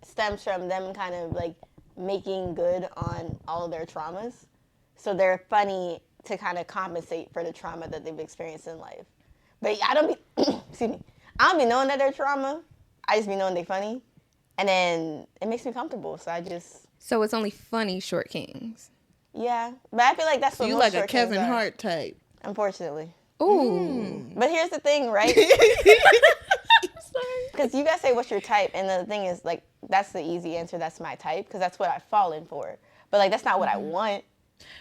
Speaker 3: stems from them kind of, like, making good on all of their traumas. So they're funny to kind of compensate for the trauma that they've experienced in life. But I don't be, excuse me, I don't be knowing that they're trauma. I just be knowing they're funny. And then it makes me comfortable. So I just.
Speaker 1: So it's only funny short kings.
Speaker 3: Yeah. But I feel like that's what
Speaker 2: you
Speaker 3: most
Speaker 2: like a
Speaker 3: short
Speaker 2: Kevin
Speaker 3: kings are,
Speaker 2: Hart type.
Speaker 3: unfortunately.
Speaker 1: Ooh.
Speaker 3: But here's the thing, right? Because you guys say, what's your type? And the thing is, like, that's the easy answer. That's my type. Because that's what I've fallen for. But, like, that's not what I want.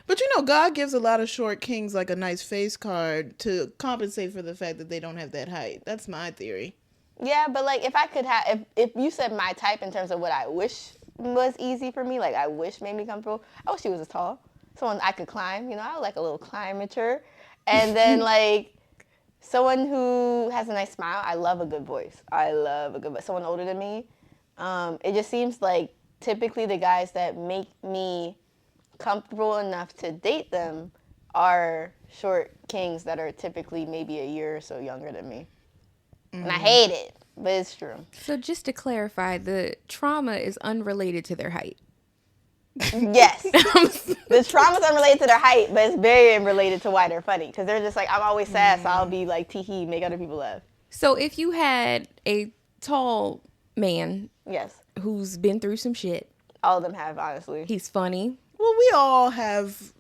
Speaker 2: But, you know, God gives a lot of short kings, like, a nice face card to compensate for the fact that they don't have that height. That's my theory.
Speaker 3: Yeah, but, like, if I could have, if you said my type in terms of what I wish was easy for me, like, I wish made me comfortable, I wish he was as tall. Someone I could climb, you know, I would like a little climbature. And then, like, someone who has a nice smile. I love a good voice. Someone older than me. It just seems like typically the guys that make me comfortable enough to date them are short kings that are typically maybe a year or so younger than me. And I hate it, but it's true.
Speaker 1: So just to clarify, the trauma is unrelated to their height.
Speaker 3: Yes. The trauma's unrelated to their height, but it's very related to why they're funny. Because they're just like, I'm always sad, so I'll be like, tee-hee, make other people laugh.
Speaker 1: So if you had a tall man,
Speaker 3: yes,
Speaker 1: who's been through some shit.
Speaker 3: All of them have, honestly.
Speaker 1: He's funny.
Speaker 2: Well, we all have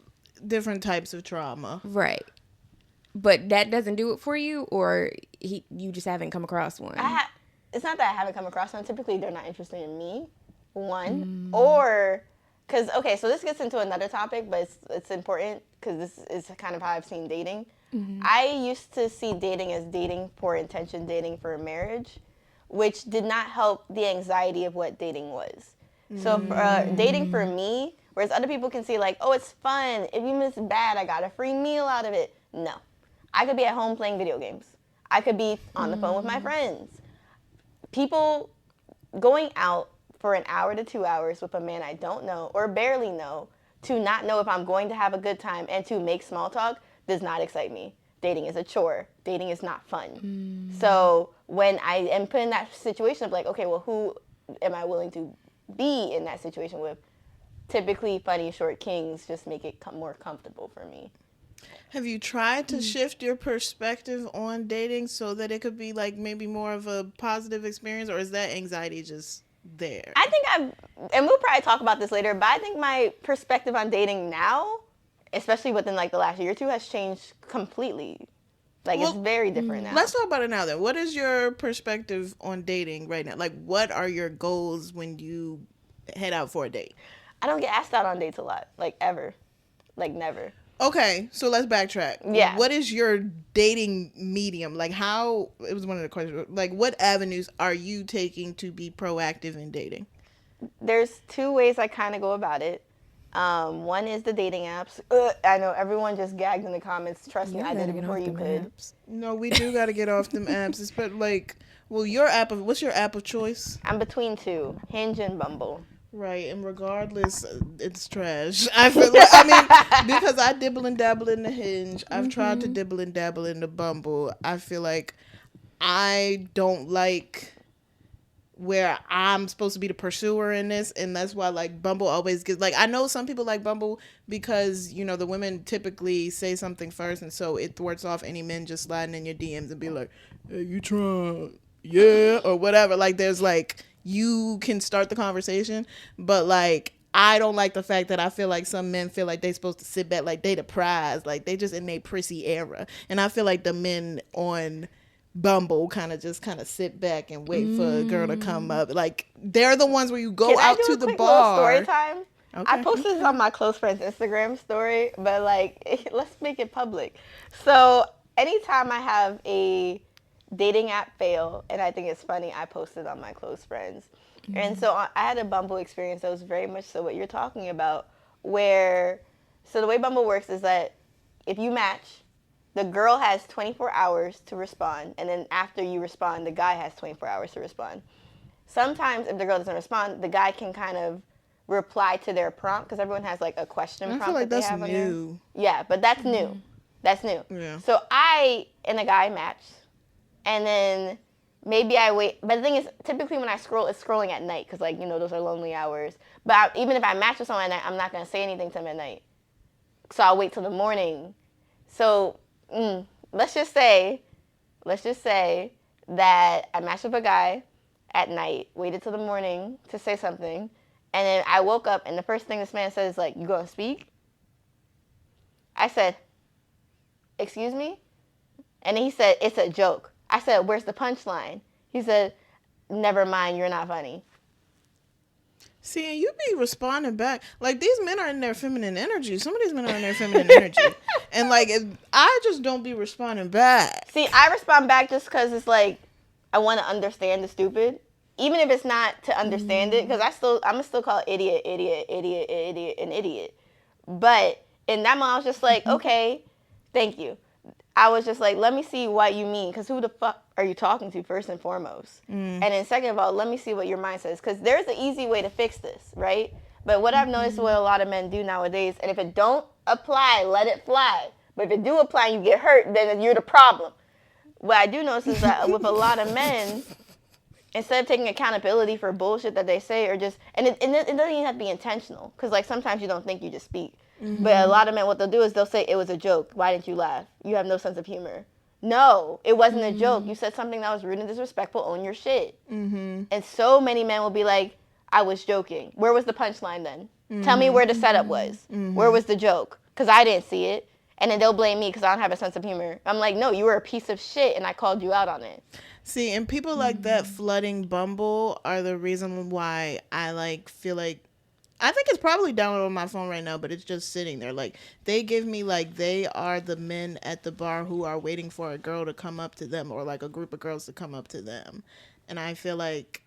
Speaker 2: different types of trauma.
Speaker 1: Right. But that doesn't do it for you, or you just haven't come across one?
Speaker 3: It's not that I haven't come across one. Typically, they're not interested in me, one. Or, because, okay, so this gets into another topic, but it's important because this is kind of how I've seen dating. Mm-hmm. I used to see dating as dating for intention, dating for a marriage, which did not help the anxiety of what dating was. So dating for me, whereas other people can see like, oh, it's fun. If you miss bad, I got a free meal out of it. No. I could be at home playing video games. I could be on the phone with my friends. People going out for an hour to 2 hours with a man I don't know or barely know to not know if I'm going to have a good time and to make small talk does not excite me. Dating is a chore. Dating is not fun. So when I am put in that situation of like, okay, well, who am I willing to be in that situation with? Typically, funny short kings just make it more comfortable for me.
Speaker 2: Have you tried to shift your perspective on dating so that it could be like maybe more of a positive experience, or is that anxiety just there?
Speaker 3: I think and we'll probably talk about this later, but I think my perspective on dating now, especially within like the last year or two, has changed completely. Like, it's very different now.
Speaker 2: Let's talk about it now then. What is your perspective on dating right now? Like, what are your goals when you head out for a date?
Speaker 3: I don't get asked out on dates a lot, like ever, like never.
Speaker 2: Okay, so let's backtrack.
Speaker 3: Yeah.
Speaker 2: What is your dating medium? Like, how, it was one of the questions, like, what avenues are you taking to be proactive in dating?
Speaker 3: There's two ways I kind of go about it. One is the dating apps. I know everyone just gagged in the comments. Trust me, I did it before you could.
Speaker 2: Apps. No, we do got to get off them apps. It's but like, well, what's your app of choice?
Speaker 3: I'm between two, Hinge and Bumble.
Speaker 2: Right, and regardless, it's trash. I feel like, I mean, because I dibble and dabble in the Hinge. I've tried to dibble and dabble in the Bumble. I feel like I don't like where I'm supposed to be the pursuer in this, and that's why like Bumble always gets like, I know some people like Bumble because, you know, the women typically say something first, and so it thwarts off any men just sliding in your DMs and be like, hey, you trying? Yeah, or whatever. Like, there's like, you can start the conversation, but like, I don't like the fact that I feel like some men feel like they supposed to sit back like they the prize, like they just in their prissy era, and I feel like the men on Bumble kind of sit back and wait for a girl to come up. Like, they're the ones where you go out to the bar.
Speaker 3: Story time. Okay. I posted this on my close friend's Instagram story, but like, let's make it public. So anytime I have a dating app fail, and I think it's funny, I posted on my close friends. And so I had a Bumble experience that was very much so what you're talking about, where, so the way Bumble works is that if you match, the girl has 24 hours to respond, and then after you respond, the guy has 24 hours to respond. Sometimes if the girl doesn't respond, the guy can kind of reply to their prompt, because everyone has like a question prompt.
Speaker 2: I feel like
Speaker 3: that
Speaker 2: that's
Speaker 3: they have
Speaker 2: new.
Speaker 3: Yeah, but that's new. That's new.
Speaker 2: Yeah.
Speaker 3: So I and a guy matched, and then maybe I wait. But the thing is, typically when I scroll, it's scrolling at night, because like, you know, those are lonely hours. But even if I match with someone at night, I'm not going to say anything to them at night. So I'll wait till the morning. So let's just say that I matched with a guy at night, waited till the morning to say something, and then I woke up, and the first thing this man says is like, you going to speak? I said, excuse me? And then he said, it's a joke. I said, where's the punchline? He said, never mind, you're not funny.
Speaker 2: See, and you be responding back. Like, these men are in their feminine energy. Some of these men are in their feminine energy. And, like, I just don't be responding back.
Speaker 3: See, I respond back just because it's like, I want to understand the stupid. Even if it's not to understand it, because I'm going to still call idiot, an idiot. But in that moment, I was just like, okay, thank you. I was just like, let me see what you mean, because who the fuck are you talking to, first and foremost? And then second of all, let me see what your mind says, because there's an easy way to fix this, right? But what I've noticed what a lot of men do nowadays, and if it don't apply, let it fly. But if it do apply and you get hurt, then you're the problem. What I do notice is that with a lot of men, instead of taking accountability for bullshit that they say, or just, and it doesn't even have to be intentional, because like sometimes you don't think, you just speak. Mm-hmm. But a lot of men, what they'll do is they'll say, it was a joke. Why didn't you laugh? You have no sense of humor. No, it wasn't a joke. You said something that was rude and disrespectful. Own your shit. Mm-hmm. And so many men will be like, I was joking. Where was the punchline then? Mm-hmm. Tell me where the setup was. Mm-hmm. Where was the joke? Because I didn't see it. And then they'll blame me because I don't have a sense of humor. I'm like, no, you were a piece of shit and I called you out on it.
Speaker 2: See, and people like that flooding Bumble are the reason why I like feel like, I think it's probably downloaded on my phone right now, but it's just sitting there. Like, they give me, like, they are the men at the bar who are waiting for a girl to come up to them, or, like, a group of girls to come up to them. And I feel like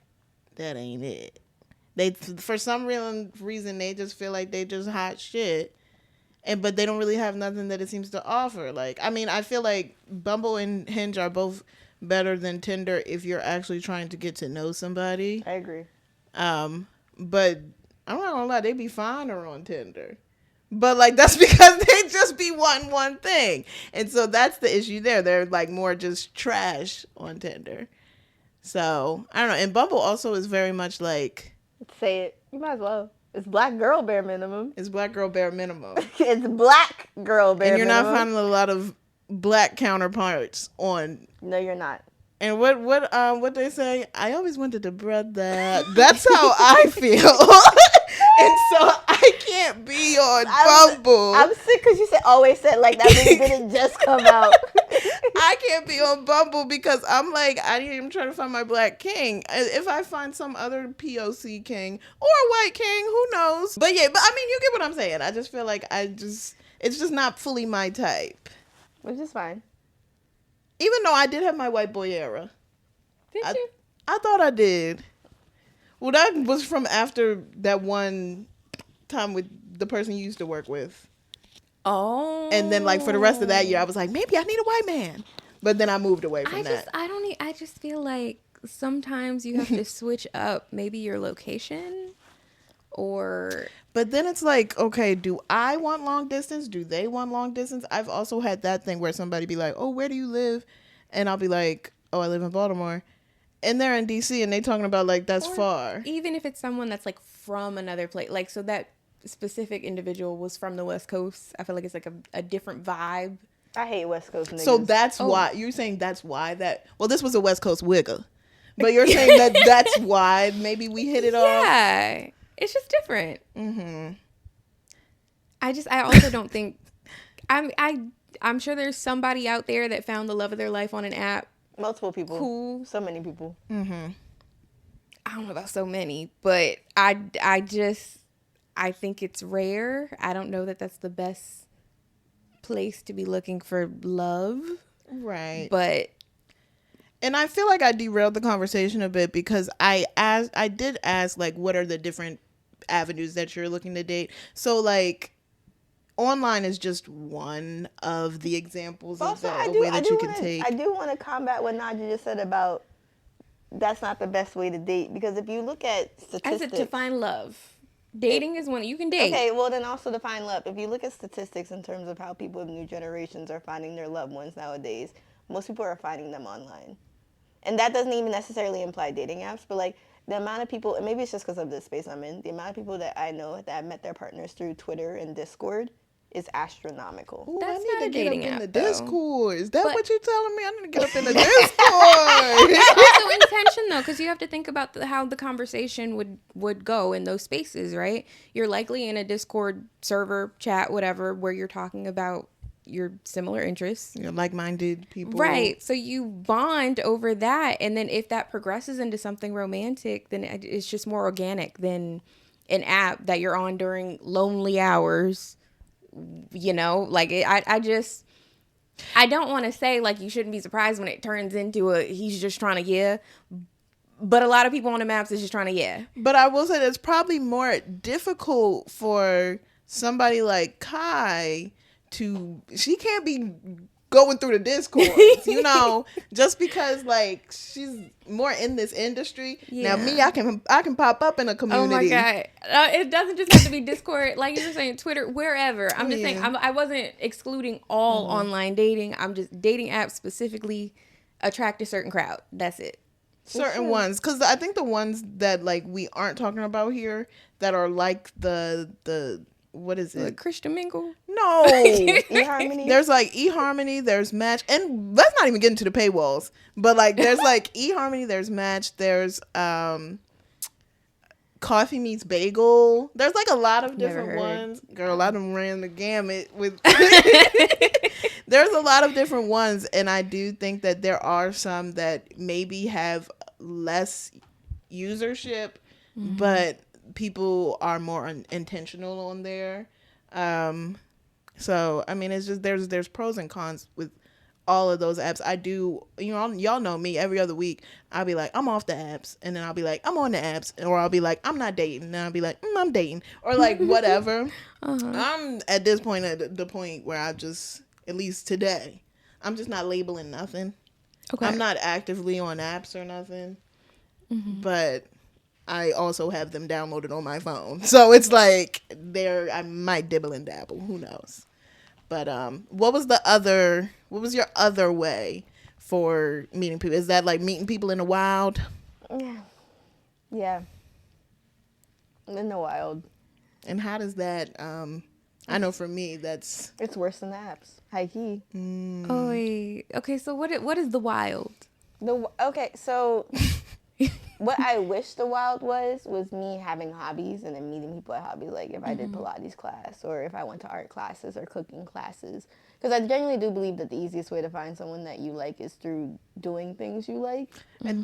Speaker 2: that ain't it. They, for some reason, they just feel like they just hot shit. But they don't really have nothing that it seems to offer. Like, I mean, I feel like Bumble and Hinge are both better than Tinder if you're actually trying to get to know somebody.
Speaker 3: I agree.
Speaker 2: But I'm not gonna lie, they be finer on Tinder. But, like, that's because they just be wanting one thing. And so that's the issue there. They're, like, more just trash on Tinder. So, I don't know. And Bumble also is very much like...
Speaker 3: Say it. You might as well. It's black girl bare minimum.
Speaker 2: It's black girl bare minimum.
Speaker 3: It's black girl bare minimum.
Speaker 2: And you're not finding a lot of black counterparts on...
Speaker 3: No, you're not.
Speaker 2: And what they say? I always wanted to bread that. That's how I feel. And so I can't be on Bumble.
Speaker 3: I'm sick because you always said like that when it didn't just come out.
Speaker 2: I can't be on Bumble because I'm like, I am trying to find my black king. If I find some other POC king or a white king, who knows? But yeah, I mean, you get what I'm saying. I just feel like it's just not fully my type.
Speaker 3: Which is fine.
Speaker 2: Even though I did have my white boy era.
Speaker 3: Did you?
Speaker 2: I thought I did. Well, that was from after that one time with the person you used to work with.
Speaker 1: Oh.
Speaker 2: And then, like, for the rest of that year, I was like, maybe I need a white man. But then I moved away from that.
Speaker 1: I just feel like sometimes you have to switch up maybe your location or...
Speaker 2: But then it's like, okay, do I want long distance? Do they want long distance? I've also had that thing where somebody be like, oh, where do you live? And I'll be like, oh, I live in Baltimore. And they're in D.C. and they talking about, like, that's far.
Speaker 1: Even if it's someone that's, like, from another place. Like, so that specific individual was from the West Coast. I feel like it's, like, a different vibe.
Speaker 3: I hate West Coast niggas.
Speaker 2: So that's why. You're saying that's why that... Well, this was a West Coast wigger. But you're saying that that's why maybe we hit it off?
Speaker 1: Yeah. It's just different. Mm-hmm. I also don't think... I'm sure there's somebody out there that found the love of their life on an app.
Speaker 3: Multiple people.
Speaker 1: Cool.
Speaker 3: So many people.
Speaker 2: Mm-hmm.
Speaker 1: I don't know about so many, but I think it's rare. I don't know that that's the best place to be looking for love.
Speaker 2: Right.
Speaker 1: But...
Speaker 2: And I feel like I derailed the conversation a bit because I did ask, like, what are the different avenues that you're looking to date? So, like... Online is just one of the examples of the way that you can take.
Speaker 3: I do want to combat what Najah just said about that's not the best way to date. Because if you look at statistics... I said
Speaker 1: to find love. Dating is one you can date.
Speaker 3: Okay, well then also to find love. If you look at statistics in terms of how people of new generations are finding their loved ones nowadays, most people are finding them online. And that doesn't even necessarily imply dating apps, but like the amount of people, and maybe it's just because of the space I'm in, the amount of people that I know that have met their partners through Twitter and Discord is astronomical.
Speaker 2: Ooh,
Speaker 1: that's
Speaker 2: not a dating app, in the Discord. Is that what you're telling me? I need to get up in the Discord.
Speaker 1: It's also intention though, because you have to think about how the conversation would go in those spaces, right? You're likely in a Discord server, chat, whatever, where you're talking about your similar interests.
Speaker 2: You're like-minded people.
Speaker 1: Right. So you bond over that, and then if that progresses into something romantic, then it's just more organic than an app that you're on during lonely hours. You know, like I don't want to say like you shouldn't be surprised when it turns into he's just trying to but a lot of people on the maps is just trying to
Speaker 2: But I will say that it's probably more difficult for somebody like Ky she can't be going through the Discord, you know, just because like she's more in this industry. Yeah. Now me, I can pop up in a community.
Speaker 1: Oh my God. It doesn't just have to be Discord, like you were saying, Twitter, wherever. I'm just saying, I wasn't excluding all online dating. I'm just dating apps specifically attract a certain crowd. That's it.
Speaker 2: certain ones, because I think the ones that like we aren't talking about here that are like the what is it?
Speaker 1: The Christian Mingle?
Speaker 2: No.
Speaker 3: eHarmony?
Speaker 2: There's like eHarmony, there's Match, and let's not even get into the paywalls. But like there's like eHarmony, there's Match, there's Coffee Meets Bagel. There's like a lot of different ones. Girl, a lot of them ran the gamut with there's a lot of different ones, and I do think that there are some that maybe have less usership, but people are more intentional on there. So I mean, it's just there's pros and cons with all of those apps. I do, y'all know me, every other week I'll be like, I'm off the apps, and then I'll be like, I'm on the apps, or I'll be like, I'm not dating, and then I'll be like, I'm dating, or like whatever. I'm at this point at the point where I just, at least today, I'm just not labeling nothing. Okay. I'm not actively on apps or nothing, but I also have them downloaded on my phone. So it's like I might dibble and dabble. Who knows? But what was your other way for meeting people? Is that like meeting people in the wild?
Speaker 3: Yeah. In the wild.
Speaker 2: And how does that I know for me it's
Speaker 3: worse than the apps. High key.
Speaker 1: Oh wait. Okay, so what is the wild?
Speaker 3: So what I wish the wild was me having hobbies and then meeting people at hobbies. Like if I did Pilates class, or if I went to art classes or cooking classes. Because I genuinely do believe that the easiest way to find someone that you like is through doing things you like.
Speaker 2: And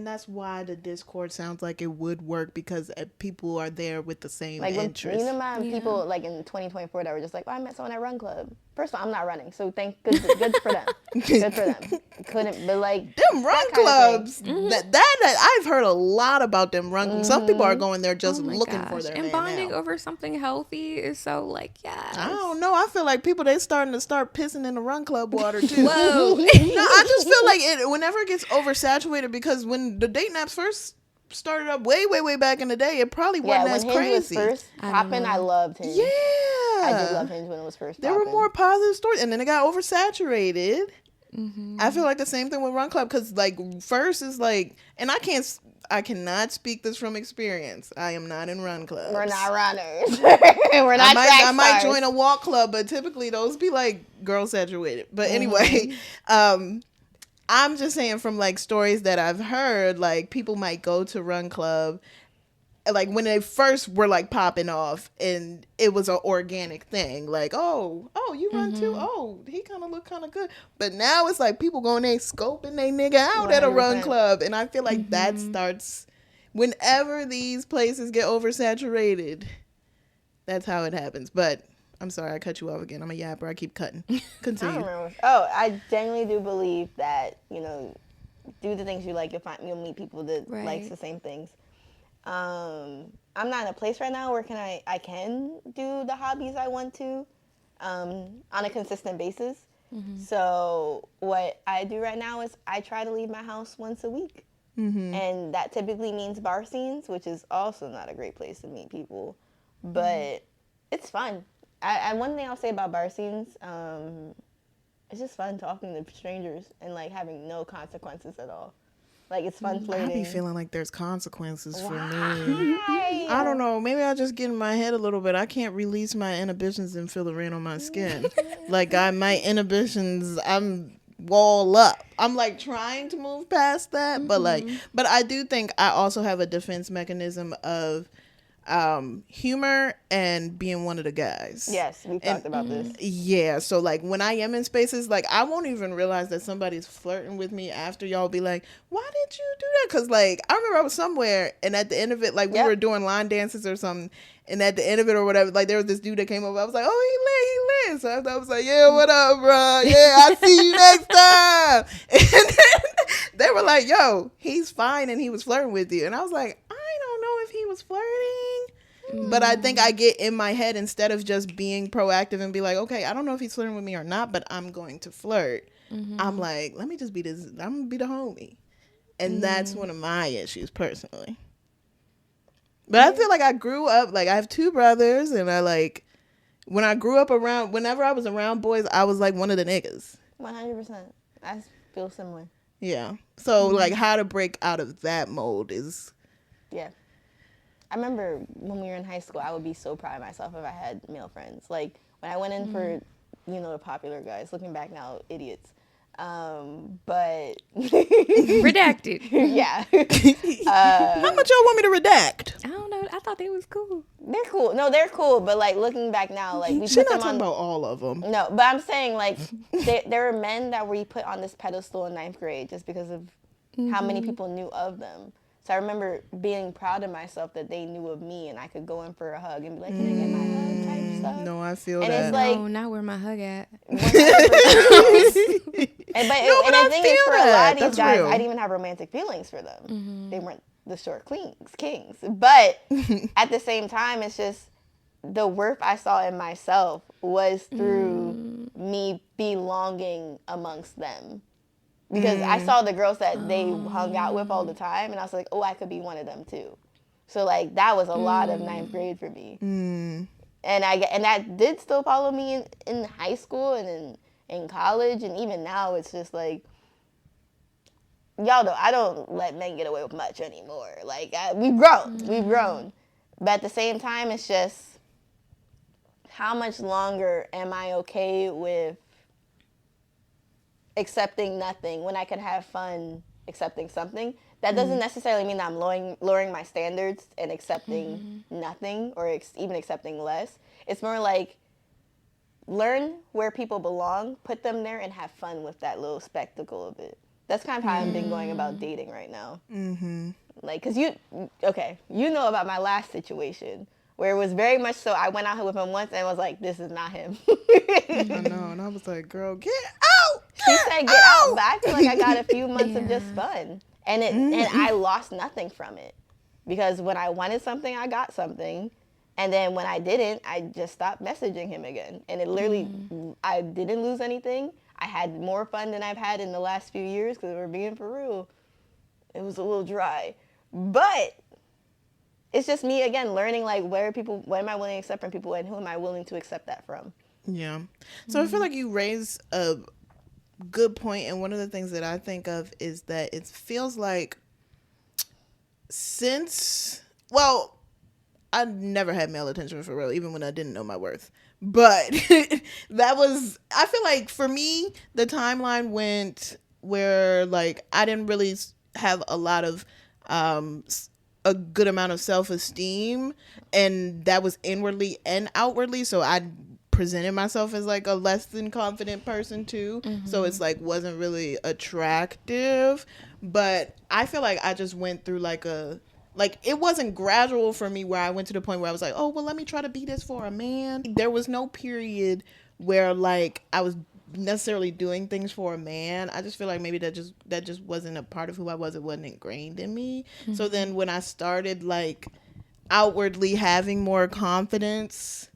Speaker 2: that's why the Discord sounds like it would work, because people are there with the same interests.
Speaker 3: You know, my people like in 2024 that were just like, I met someone at Run Club. First of all, I'm not running, so good for them. Good for them. Couldn't, but like
Speaker 2: them run clubs. That I've heard a lot about them run clubs. Some people are going there just looking for their
Speaker 1: and bonding over something healthy is so like
Speaker 2: I don't know. I feel like people they starting to start pissing in the run club water too. Whoa. No, I just feel like whenever it gets oversaturated, because when the dating apps first started up way back in the day, it probably wasn't as crazy.
Speaker 3: When Hinge was first popping, I loved Hinge.
Speaker 2: Yeah.
Speaker 3: I did love Hinge when it was first
Speaker 2: popping. There were more positive stories, and then it got oversaturated. I feel like the same thing with Run Club, because like first is like, and I cannot speak this from experience. I am not in run clubs.
Speaker 3: We're not runners. We're not
Speaker 2: I might join a walk club, but typically those be like girl saturated. But anyway, I'm just saying from like stories that I've heard, like people might go to run club like when they first were like popping off, and it was an organic thing. Like, oh, you run too? Oh, he kind of look kind of good. But now it's like people going there scoping they nigga out 100%. At a run club, and I feel like that starts whenever these places get oversaturated. That's how it happens. But I'm sorry, I cut you off again. I'm a yapper. I keep cutting. Continue.
Speaker 3: I genuinely do believe that, do the things you like. You'll meet people that likes the same things. I'm not in a place right now where I can do the hobbies I want to on a consistent basis. So what I do right now is I try to leave my house once a week. And that typically means bar scenes, which is also not a great place to meet people. But it's fun. One thing I'll say about bar scenes, it's just fun talking to strangers and like having no consequences at all. Like, it's fun flirting.
Speaker 2: I be feeling like there's consequences for me. I don't know. Maybe I'll just get in my head a little bit. I can't release my inhibitions and feel the rain on my skin. Like, my inhibitions, I'm wall up. I'm, like, trying to move past that. But I do think I also have a defense mechanism of humor and being one of the guys.
Speaker 3: Yes, we talked about this.
Speaker 2: Yeah, so like when I am in spaces, like I won't even realize that somebody's flirting with me after y'all be like, why did you do that? Because like I remember I was somewhere, and at the end of it, like we were doing line dances or something, and at the end of it or whatever, like there was this dude that came over. I was like, oh, he lit. So I was like, yeah, what up, bro? Yeah, I'll see you next time. And then they were like, yo, he's fine, and he was flirting with you. And I was like, I don't know if he was flirting. But I think I get in my head, instead of just being proactive and be like, okay, I don't know if he's flirting with me or not, but I'm going to flirt. I'm like, let me just I'm going to be the homie. And that's one of my issues personally. But I feel like I grew up, like I have two brothers, and when I grew up whenever I was around boys, I was like one of the niggas.
Speaker 3: 100%. I feel similar.
Speaker 2: Yeah. So, like, how to break out of that mold is...
Speaker 3: Yeah. I remember when we were in high school, I would be so proud of myself if I had male friends. Like, when I went in for, the popular guys, looking back now, idiots. But...
Speaker 1: Redacted.
Speaker 3: Yeah.
Speaker 2: How much y'all want me to redact?
Speaker 1: I don't know. I thought they was cool.
Speaker 3: They're cool. No, they're cool. But, like, looking back now, like, we
Speaker 2: She's
Speaker 3: put
Speaker 2: not
Speaker 3: them
Speaker 2: talking
Speaker 3: on...
Speaker 2: about all of them.
Speaker 3: No, but I'm saying, like, there were men that we put on this pedestal in 9th grade just because of how many people knew of them. So I remember being proud of myself that they knew of me, and I could go in for a hug and be like, can I get my hug type stuff?
Speaker 2: No, I feel
Speaker 3: and
Speaker 2: that.
Speaker 3: It's like,
Speaker 1: no, not where my hug at.
Speaker 3: And the thing is, for a lot of these guys, real. I didn't even have romantic feelings for them. They weren't the short kings. But at the same time, it's just the worth I saw in myself was through me belonging amongst them. Because I saw the girls that they hung out with all the time, and I was like, oh, I could be one of them too. So, like, that was a lot of 9th grade for me. And that did still follow me in high school and in college, and even now it's just like, y'all know, I don't let men get away with much anymore. Like, we've grown. But at the same time, it's just, how much longer am I okay with accepting nothing when I can have fun accepting something? That doesn't necessarily mean that I'm lowering my standards and accepting nothing or even accepting less. It's more like, learn where people belong, put them there, and have fun with that little spectacle of it. That's kind of how I've been going about dating right now. Like, because you know about my last situation, where it was very much so I went out with him once and was like, this is not him.
Speaker 2: I know, and I was like, girl, get out!
Speaker 3: She said get out, but I feel like I got a few months of just fun. And I lost nothing from it. Because when I wanted something, I got something. And then when I didn't, I just stopped messaging him again. And it literally, I didn't lose anything. I had more fun than I've had in the last few years, because we're being for real. It was a little dry. But it's just me, again, learning, like, what am I willing to accept from people, and who am I willing to accept that from?
Speaker 2: Yeah. So I feel like you raised a good point, and one of the things that I think of is that it feels like I never had male attention for real, even when I didn't know my worth. But I feel like for me, the timeline went where, like, I didn't really have a lot of a good amount of self-esteem, and that was inwardly and outwardly. So I presented myself as, like, a less than confident person too. So it's like wasn't really attractive. But I feel like I just went through it wasn't gradual for me where I went to the point where I was like, oh, well, let me try to be this for a man. There was no period where, like, I was necessarily doing things for a man. I just feel like maybe that just wasn't a part of who I was. It wasn't ingrained in me. So then when I started, like, outwardly having more confidence,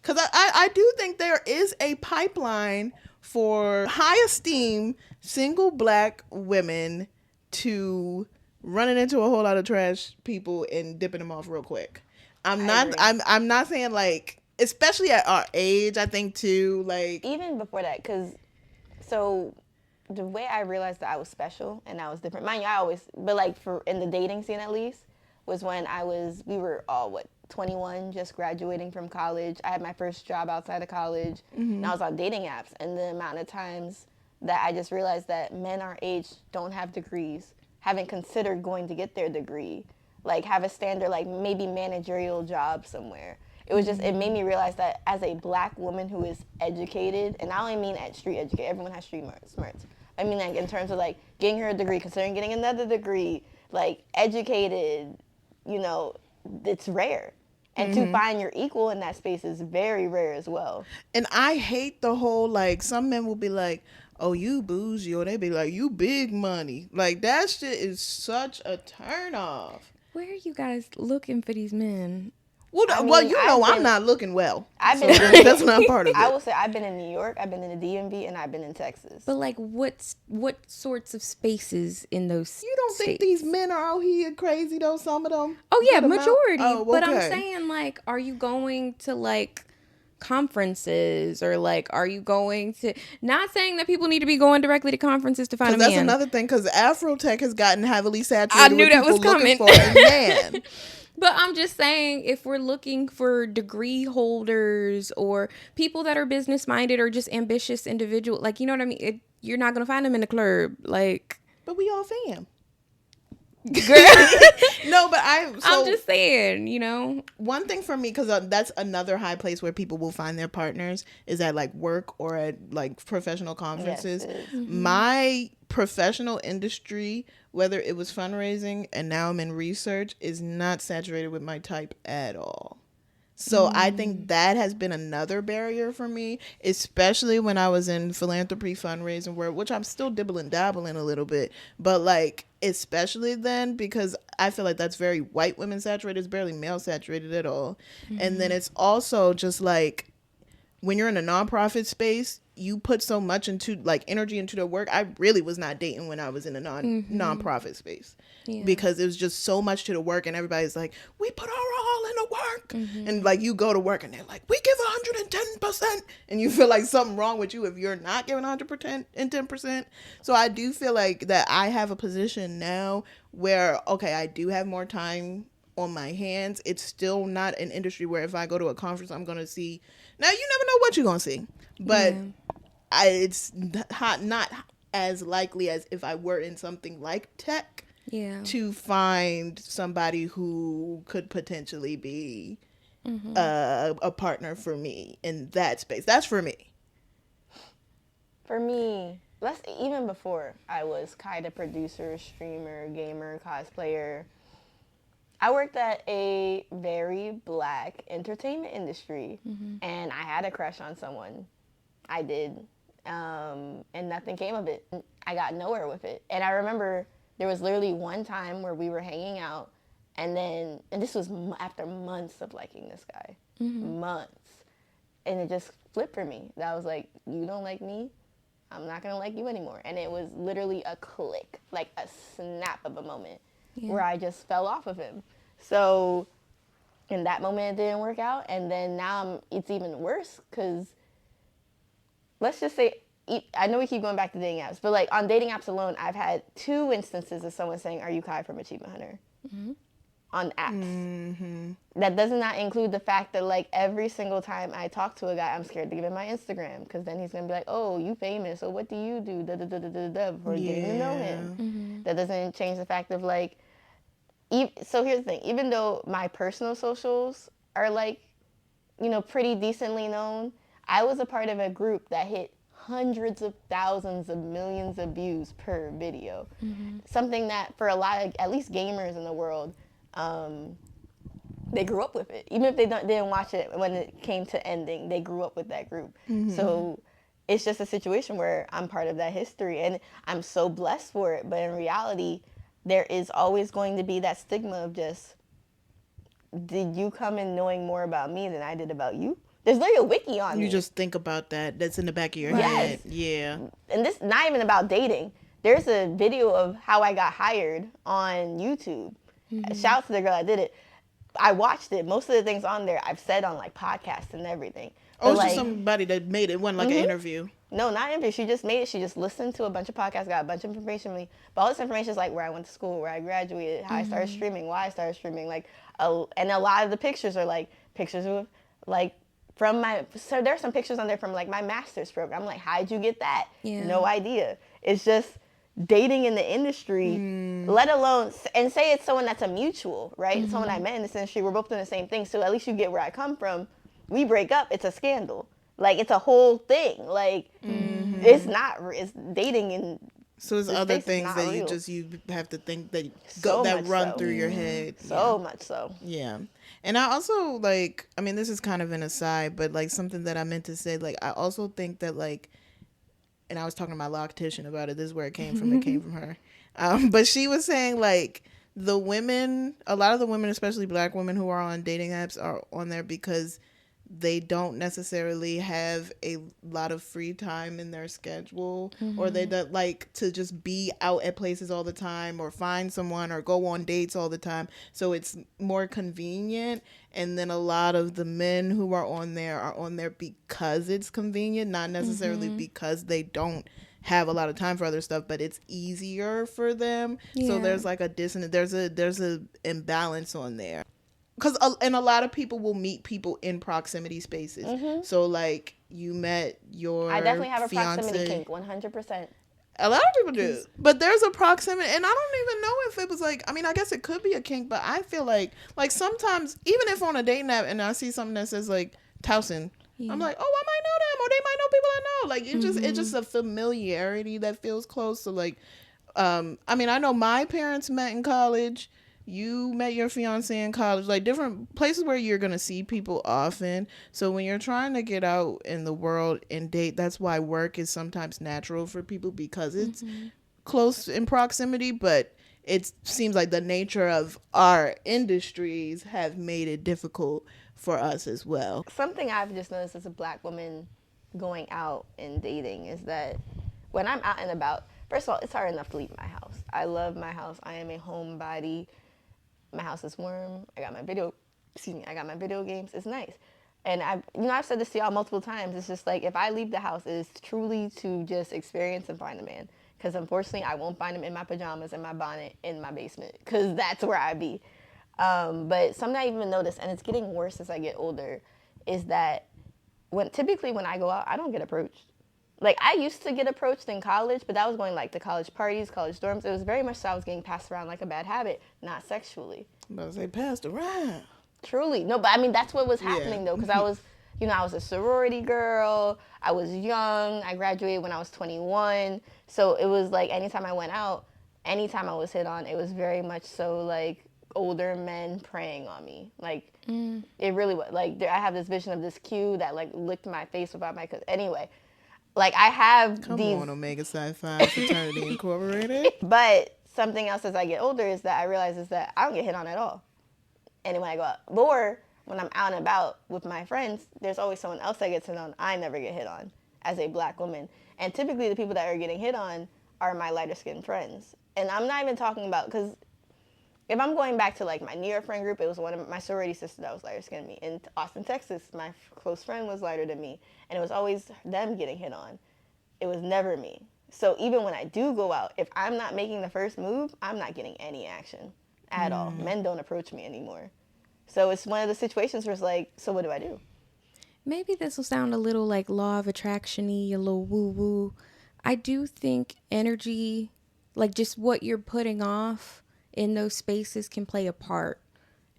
Speaker 2: because I do think there is a pipeline for high esteem single black women to running into a whole lot of trash people and dipping them off real quick. I'm not saying, like, especially at our age, I think too, like, even
Speaker 3: before that, because so the way I realized that I was special and I was different, mind you, but like in the dating scene at least, was when we were all 21, just graduating from college. I had my first job outside of college, and I was on dating apps, and the amount of times that I just realized that men our age don't have degrees, haven't considered going to get their degree, like, have a standard, like, maybe managerial job somewhere. It was just, it made me realize that as a black woman who is educated, and I don't mean at street educated, everyone has street smarts. I mean, like, in terms of, like, getting her a degree, considering getting another degree, like, educated, it's rare. And to find your equal in that space is very rare as well.
Speaker 2: And I hate the whole, like, some men will be like, oh, you bougie, or they be like, you big money. Like, that shit is such a turnoff.
Speaker 1: Where are you guys looking for these men?
Speaker 2: Well, I'm not looking well. That's not part of it.
Speaker 3: I will say I've been in New York, I've been in the DMV, and I've been in Texas.
Speaker 1: But, like, what sorts of spaces in those
Speaker 2: You don't
Speaker 1: states?
Speaker 2: think these men are out here crazy, though, some of them?
Speaker 1: Oh, yeah, majority. But I'm saying, like, are you going to, like, conferences, or like, are you going to, not saying that people need to be going directly to conferences to find a man.
Speaker 2: That's another thing, because Afrotech has gotten heavily saturated.
Speaker 1: I knew that was coming.
Speaker 2: For a man.
Speaker 1: But I'm just saying, if we're looking for degree holders or people that are business minded or just ambitious individuals, like, you know what I mean? You're not going to find them in the club. Like,
Speaker 2: but we all fam.
Speaker 1: Girl.
Speaker 2: No, but I'm
Speaker 1: just saying, you know,
Speaker 2: one thing for me, because that's another high place where people will find their partners, is at like work or at like professional conferences. Yes, my professional industry, whether it was fundraising and now I'm in research, is not saturated with my type at all. So I think that has been another barrier for me, especially when I was in philanthropy fundraising work, which I'm still dabbling a little bit, but like, especially then, because I feel like that's very white women saturated. It's barely male saturated at all. And then it's also just like, when you're in a nonprofit space, you put so much into like energy into the work. I really was not dating when I was in a nonprofit space, because it was just so much to the work, and everybody's like, we put our all in the work, and like you go to work and they're like, we give 110%, and you feel like something wrong with you if you're not giving 100% and 10%. So I do feel like that I have a position now where, okay, I do have more time on my hands. It's still not an industry where if I go to a conference, I'm going to see. Now, you never know what you're going to see, but it's not as likely as if I were in something like tech to find somebody who could potentially be a partner for me in that space. That's for me.
Speaker 3: For me, even before I was kind of producer, streamer, gamer, cosplayer, I worked at a very black entertainment industry, and I had a crush on someone. I did, and nothing came of it. I got nowhere with it. And I remember there was literally one time where we were hanging out, and this was after months of liking this guy, months, and it just flipped for me. That I was like, you don't like me, I'm not gonna like you anymore. And it was literally a click, like a snap of a moment. Where I just fell off of him. So in that moment, it didn't work out. And then now it's even worse, because let's just say, I know we keep going back to dating apps, but like on dating apps alone, I've had 2 instances of someone saying, are you Kai from Achievement Hunter? On apps. That does not include the fact that like every single time I talk to a guy, I'm scared to give him my Instagram, because then he's going to be like, oh, you famous, so what do you do, before getting to know him. That doesn't change the fact of like, so here's the thing, even though my personal socials are like, you know, pretty decently known, I was a part of a group that hit hundreds of thousands of millions of views per video. Something that for a lot of, at least gamers in the world, they grew up with it. Even if they didn't watch it when it came to ending, they grew up with that group. So it's just a situation where I'm part of that history, and I'm so blessed for it. But in reality, there is always going to be that stigma of just, did you come in knowing more about me than I did about you? There's literally a wiki on me.
Speaker 2: You just think about that. That's in the back of your head. Yeah.
Speaker 3: And this not even about dating. There's a video of how I got hired on YouTube. Shout out to the girl that did it. I watched it. Most of the things on there I've said on like podcasts and everything.
Speaker 2: But it's just somebody that made it. It wasn't like an interview.
Speaker 3: No, not an interview. She just made it. She just listened to a bunch of podcasts, got a bunch of information from me. But all this information is like where I went to school, where I graduated, how I started streaming, why I started streaming. Like, and a lot of the pictures are like pictures of like from my. So there's some pictures on there from like my master's program. I'm like, how'd you get that? No idea. It's just dating in the industry, let alone, and say it's someone that's a mutual, right? Someone I met in this industry, we're both doing the same thing. So at least you get where I come from. We break up, it's a scandal. Like, it's a whole thing. Like, it's dating and
Speaker 2: so there's other things that real. you have to think that run through your head.
Speaker 3: So much so.
Speaker 2: Yeah. And I also, like, I mean, this is kind of an aside, but, like, something that I meant to say, like, I also think that, like, and I was talking to my loctician about it. This is where it came from. It came from her. But she was saying, like, a lot of the women, especially black women who are on dating apps, are on there because they don't necessarily have a lot of free time in their schedule, or they don't like to just be out at places all the time or find someone or go on dates all the time. So it's more convenient. And then a lot of the men who are on there because it's convenient, not necessarily because they don't have a lot of time for other stuff, but it's easier for them. Yeah. So there's like a dissonance, there's a imbalance on there. And a lot of people will meet people in proximity spaces. So like you met your
Speaker 3: I definitely have a
Speaker 2: fiance.
Speaker 3: proximity kink, 100%.
Speaker 2: A lot of people do. But there's a proximity, and I don't even know if it was like, I mean, I guess it could be a kink, but I feel like sometimes, even if on a dating app and I see something that says like Towson, I'm like, oh, I might know them, or they might know people I know. Like it's just a familiarity that feels close. So like, I mean, I know my parents met in college. You met your fiance in college, like different places where you're going to see people often. So when you're trying to get out in the world and date, that's why work is sometimes natural for people, because it's close in proximity. But it seems like the nature of our industries have made it difficult for us as well.
Speaker 3: Something I've just noticed as a Black woman going out and dating is that when I'm out and about, first of all, it's hard enough to leave my house. I love my house. I am a homebody. My house is warm. I got my video games. It's nice. And I've said this to y'all multiple times. It's just like, if I leave the house, it is truly to just experience and find a man. Because unfortunately, I won't find him in my pajamas and my bonnet in my basement, because that's where I be. But something I even noticed, and it's getting worse as I get older, is that typically when I go out, I don't get approached. Like, I used to get approached in college, but that was going, like, to college parties, college dorms. It was very much so I was getting passed around like a bad habit, not sexually.
Speaker 2: I'm about to say passed around.
Speaker 3: Truly. No, but, I mean, that's what was happening, though, because I was, I was a sorority girl. I was young. I graduated when I was 21. So it was, like, anytime I went out, anytime I was hit on, it was very much so, like, older men preying on me. Like, it really was. Like, I have this vision of this Q that, like, licked my face without my... Anyway... Like, I have
Speaker 2: Come on, Omega Sci-Fi Fraternity Incorporated.
Speaker 3: But something else as I get older is that I realize is that I don't get hit on at all. And when I go out, or when I'm out and about with my friends, there's always someone else that gets hit on. I never get hit on as a Black woman. And typically the people that are getting hit on are my lighter skinned friends. And I'm not even talking about, because if I'm going back to like my New York friend group, it was one of my sorority sisters that was lighter skinned than me. In Austin, Texas, my close friend was lighter than me. And it was always them getting hit on. It was never me. So even when I do go out, if I'm not making the first move, I'm not getting any action at all. Men don't approach me anymore. So it's one of the situations where it's like, so what do I do?
Speaker 1: Maybe this will sound a little like law of attraction-y, a little woo-woo. I do think energy, like just what you're putting off in those spaces, can play a part.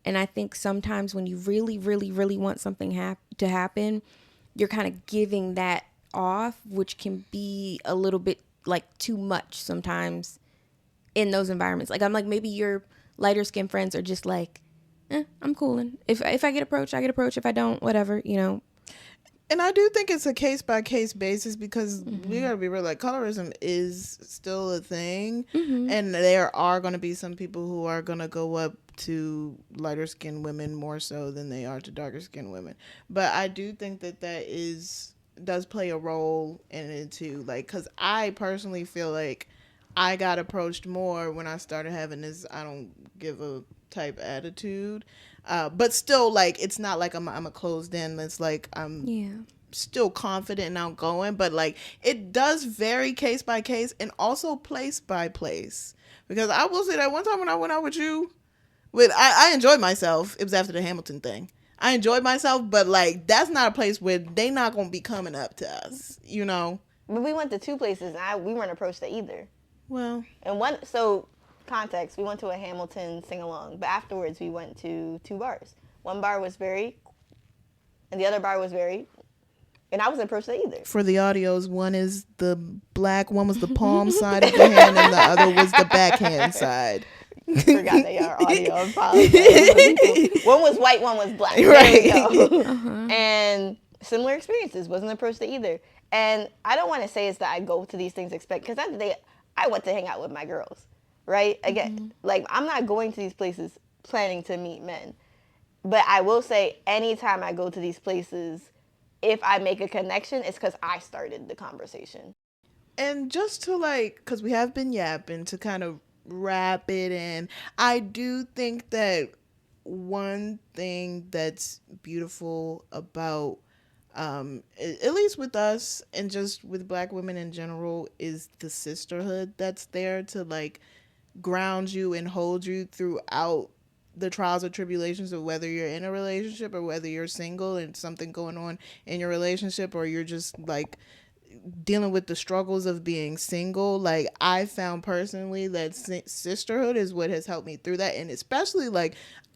Speaker 1: And I think sometimes when you really, really, really want something to happen, you're kind of giving that off, which can be a little bit like too much sometimes in those environments. Like, I'm like, maybe your lighter skinned friends are just like, I'm coolin'. If I get approached, I get approached. If I don't, whatever,
Speaker 2: And I do think it's a case-by-case basis, because we gotta be real, like, colorism is still a thing, and there are gonna be some people who are gonna go up to lighter-skinned women more so than they are to darker-skinned women. But I do think that does play a role in it too, like, because I personally feel like I got approached more when I started having this I don't give a type attitude. But still, like, it's not like I'm a closed in. It's like I'm still confident and outgoing. But, like, it does vary case by case and also place by place. Because I will say that one time when I went out with you, I enjoyed myself. It was after the Hamilton thing. I enjoyed myself, but, like, that's not a place where they not going to be coming up to us,
Speaker 3: But we went to two places, and we weren't approached at either.
Speaker 2: Well.
Speaker 3: And context, we went to a Hamilton sing-along, but afterwards we went to two bars. One bar was very, and the other bar was very, and I wasn't approached at either.
Speaker 2: For the audios, one is the black, one was the palm side of the hand, and the other was the backhand side.
Speaker 3: Forgot they are audio. One was white, one was black. Right. There we go. And similar experiences. Wasn't approached to either. And I don't want to say it's that I go to these things because at the end of the day, I went to hang out with my girls. Right? Again, like, I'm not going to these places planning to meet men. But I will say, anytime I go to these places, if I make a connection, it's because I started the conversation.
Speaker 2: And just to because we have been yapping, to kind of wrap it in, I do think that one thing that's beautiful about, at least with us and just with Black women in general, is the sisterhood that's there to ground you and hold you throughout the trials or tribulations of whether you're in a relationship or whether you're single and something going on in your relationship, or you're just dealing with the struggles of being single. I found personally that sisterhood is what has helped me through that. And especially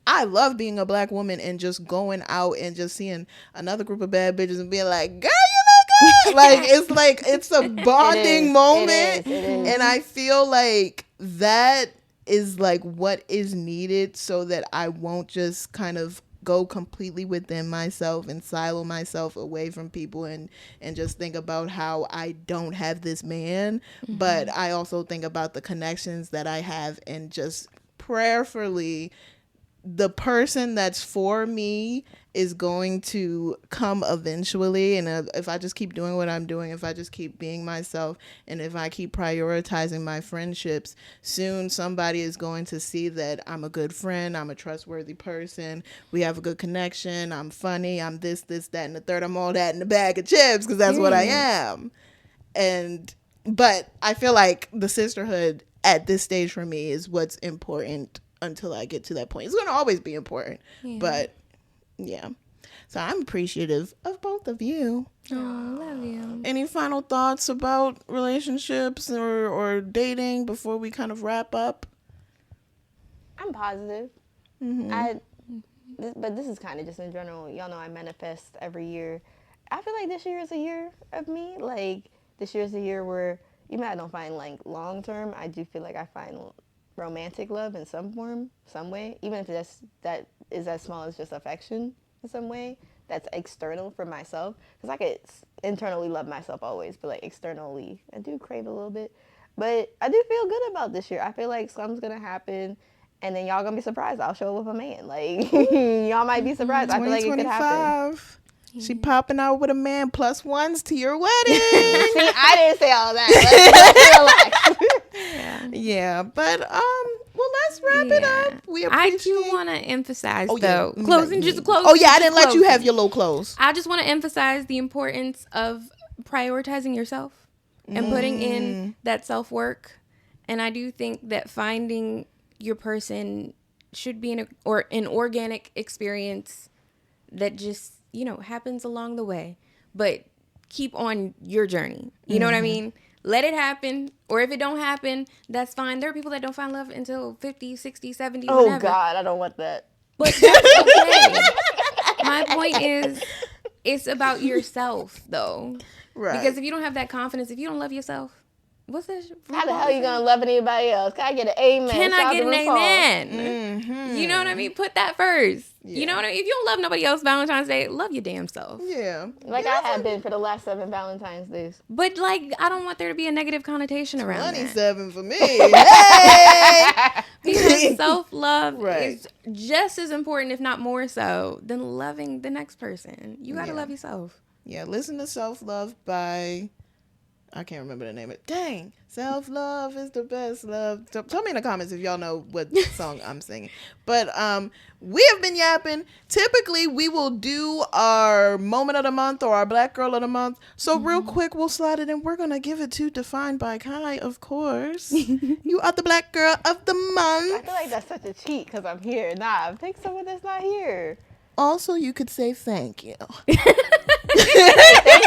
Speaker 2: I love being a Black woman and just going out and just seeing another group of bad bitches and being like, girl, you look good. It's a bonding moment. It is. And I feel like that is what is needed, so that I won't just kind of go completely within myself and silo myself away from people and just think about how I don't have this man. Mm-hmm. But I also think about the connections that I have, and just prayerfully, the person that's for me is going to come eventually. And if I just keep doing what I'm doing, if I just keep being myself, and if I keep prioritizing my friendships, soon somebody is going to see that I'm a good friend, I'm a trustworthy person, we have a good connection, I'm funny, I'm this, that, and the third, I'm all that in a bag of chips, because that's what I am. But I feel like the sisterhood at this stage for me is what's important until I get to that point. It's going to always be important. Yeah. But yeah. So I'm appreciative of both of you.
Speaker 1: Oh, love you.
Speaker 2: Any final thoughts about relationships or dating before we kind of wrap up?
Speaker 3: I'm positive. Mm-hmm. But this is kind of just in general. Y'all know I manifest every year. I feel like this year is a year of me. This year is a year where, even though I don't find long term, I do feel like I find romantic love in some form, some way, even if that is as small as just affection in some way, that's external for myself. Because I could internally love myself always, but externally, I do crave a little bit. But I do feel good about this year. I feel like something's going to happen, and then y'all going to be surprised. I'll show up with a man. Y'all might be surprised. I feel like it could happen.
Speaker 2: She popping out with a man +1s to your wedding.
Speaker 3: See, I didn't say all that. Let's relax.
Speaker 2: Yeah, but well, let's wrap it up. We appreciate.
Speaker 1: I do want to emphasize though, closing.
Speaker 2: Oh yeah, I didn't let you have your low close.
Speaker 1: I just want to emphasize the importance of prioritizing yourself and putting in that self work. And I do think that finding your person should be an organic experience that just happens along the way, but keep on your journey. You know what I mean? Let it happen. Or if it don't happen, that's fine. There are people that don't find love until 50, 60, 70,
Speaker 3: oh,
Speaker 1: whenever.
Speaker 3: God, I don't want that.
Speaker 1: But that's okay. My point is, it's about yourself, though. Right. Because if you don't have that confidence, if you don't love yourself, what's that?
Speaker 3: How the hell are you going to love anybody else? Can I get an amen?
Speaker 1: Can I get an amen? Mm-hmm. You know what I mean? Put that first. Yeah. You know what I mean? If you don't love nobody else Valentine's Day, love your damn self.
Speaker 2: Yeah.
Speaker 3: I have been for the last 7 Valentine's Days.
Speaker 1: But I don't want there to be a negative connotation around
Speaker 2: 27 for me. Hey!
Speaker 1: Because self-love is just as important, if not more so, than loving the next person. You got to love yourself.
Speaker 2: Yeah, listen to Self-Love by... I can't remember the name of it. Dang. Self-love is the best love. Tell me in the comments if y'all know what song I'm singing. But we have been yapping. Typically, we will do our moment of the month or our Black girl of the month. So real quick, we'll slide it in. We're going to give it to DefinedByKy, of course. You are the Black girl of the month.
Speaker 3: I feel like that's such a cheat because I'm here. Nah, pick someone that's not here.
Speaker 2: Also, you could say thank you.
Speaker 3: Thank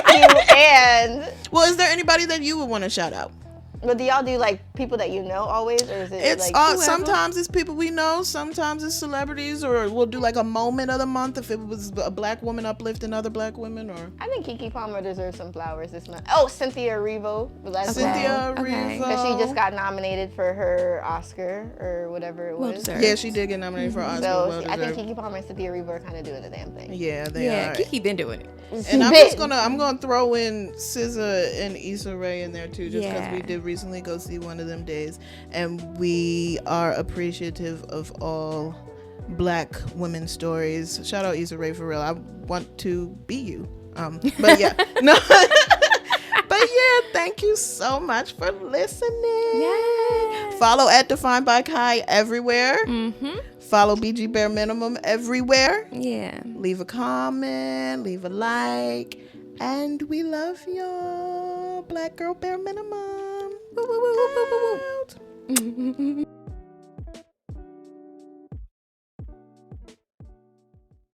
Speaker 3: you. And
Speaker 2: well, is there anybody that you would want to shout out?
Speaker 3: But do y'all do people that you know always, or is it
Speaker 2: it's sometimes it's people we know, sometimes it's celebrities, or we'll do a moment of the month if it was a Black woman uplifting other Black women. Or I
Speaker 3: think Keke Palmer deserves some flowers this month. Oh, Cynthia Erivo.
Speaker 2: Cynthia Erivo.
Speaker 3: Because she just got nominated for her Oscar or whatever it was.
Speaker 2: Yeah, she did get nominated for Oscar.
Speaker 3: So I think Keke Palmer and Cynthia Erivo are kind of doing the damn thing.
Speaker 2: Yeah, they are.
Speaker 1: Keke been doing it.
Speaker 2: And I'm gonna throw in SZA and Issa Rae in there too, just because we did recently go see One of Them Days, and we are appreciative of all Black women's stories. Shout out Issa Rae for real. I want to be you. But yeah, no. But yeah, thank you so much for listening.
Speaker 1: Yeah.
Speaker 2: Follow at DefinedByKy everywhere.
Speaker 1: Mm-hmm.
Speaker 2: Follow BG Bare Minimum everywhere.
Speaker 1: Yeah.
Speaker 2: Leave a comment, leave a like, and we love y'all. Black Girl Bare Minimum. Woo, woo, woo, woo, woo, woo.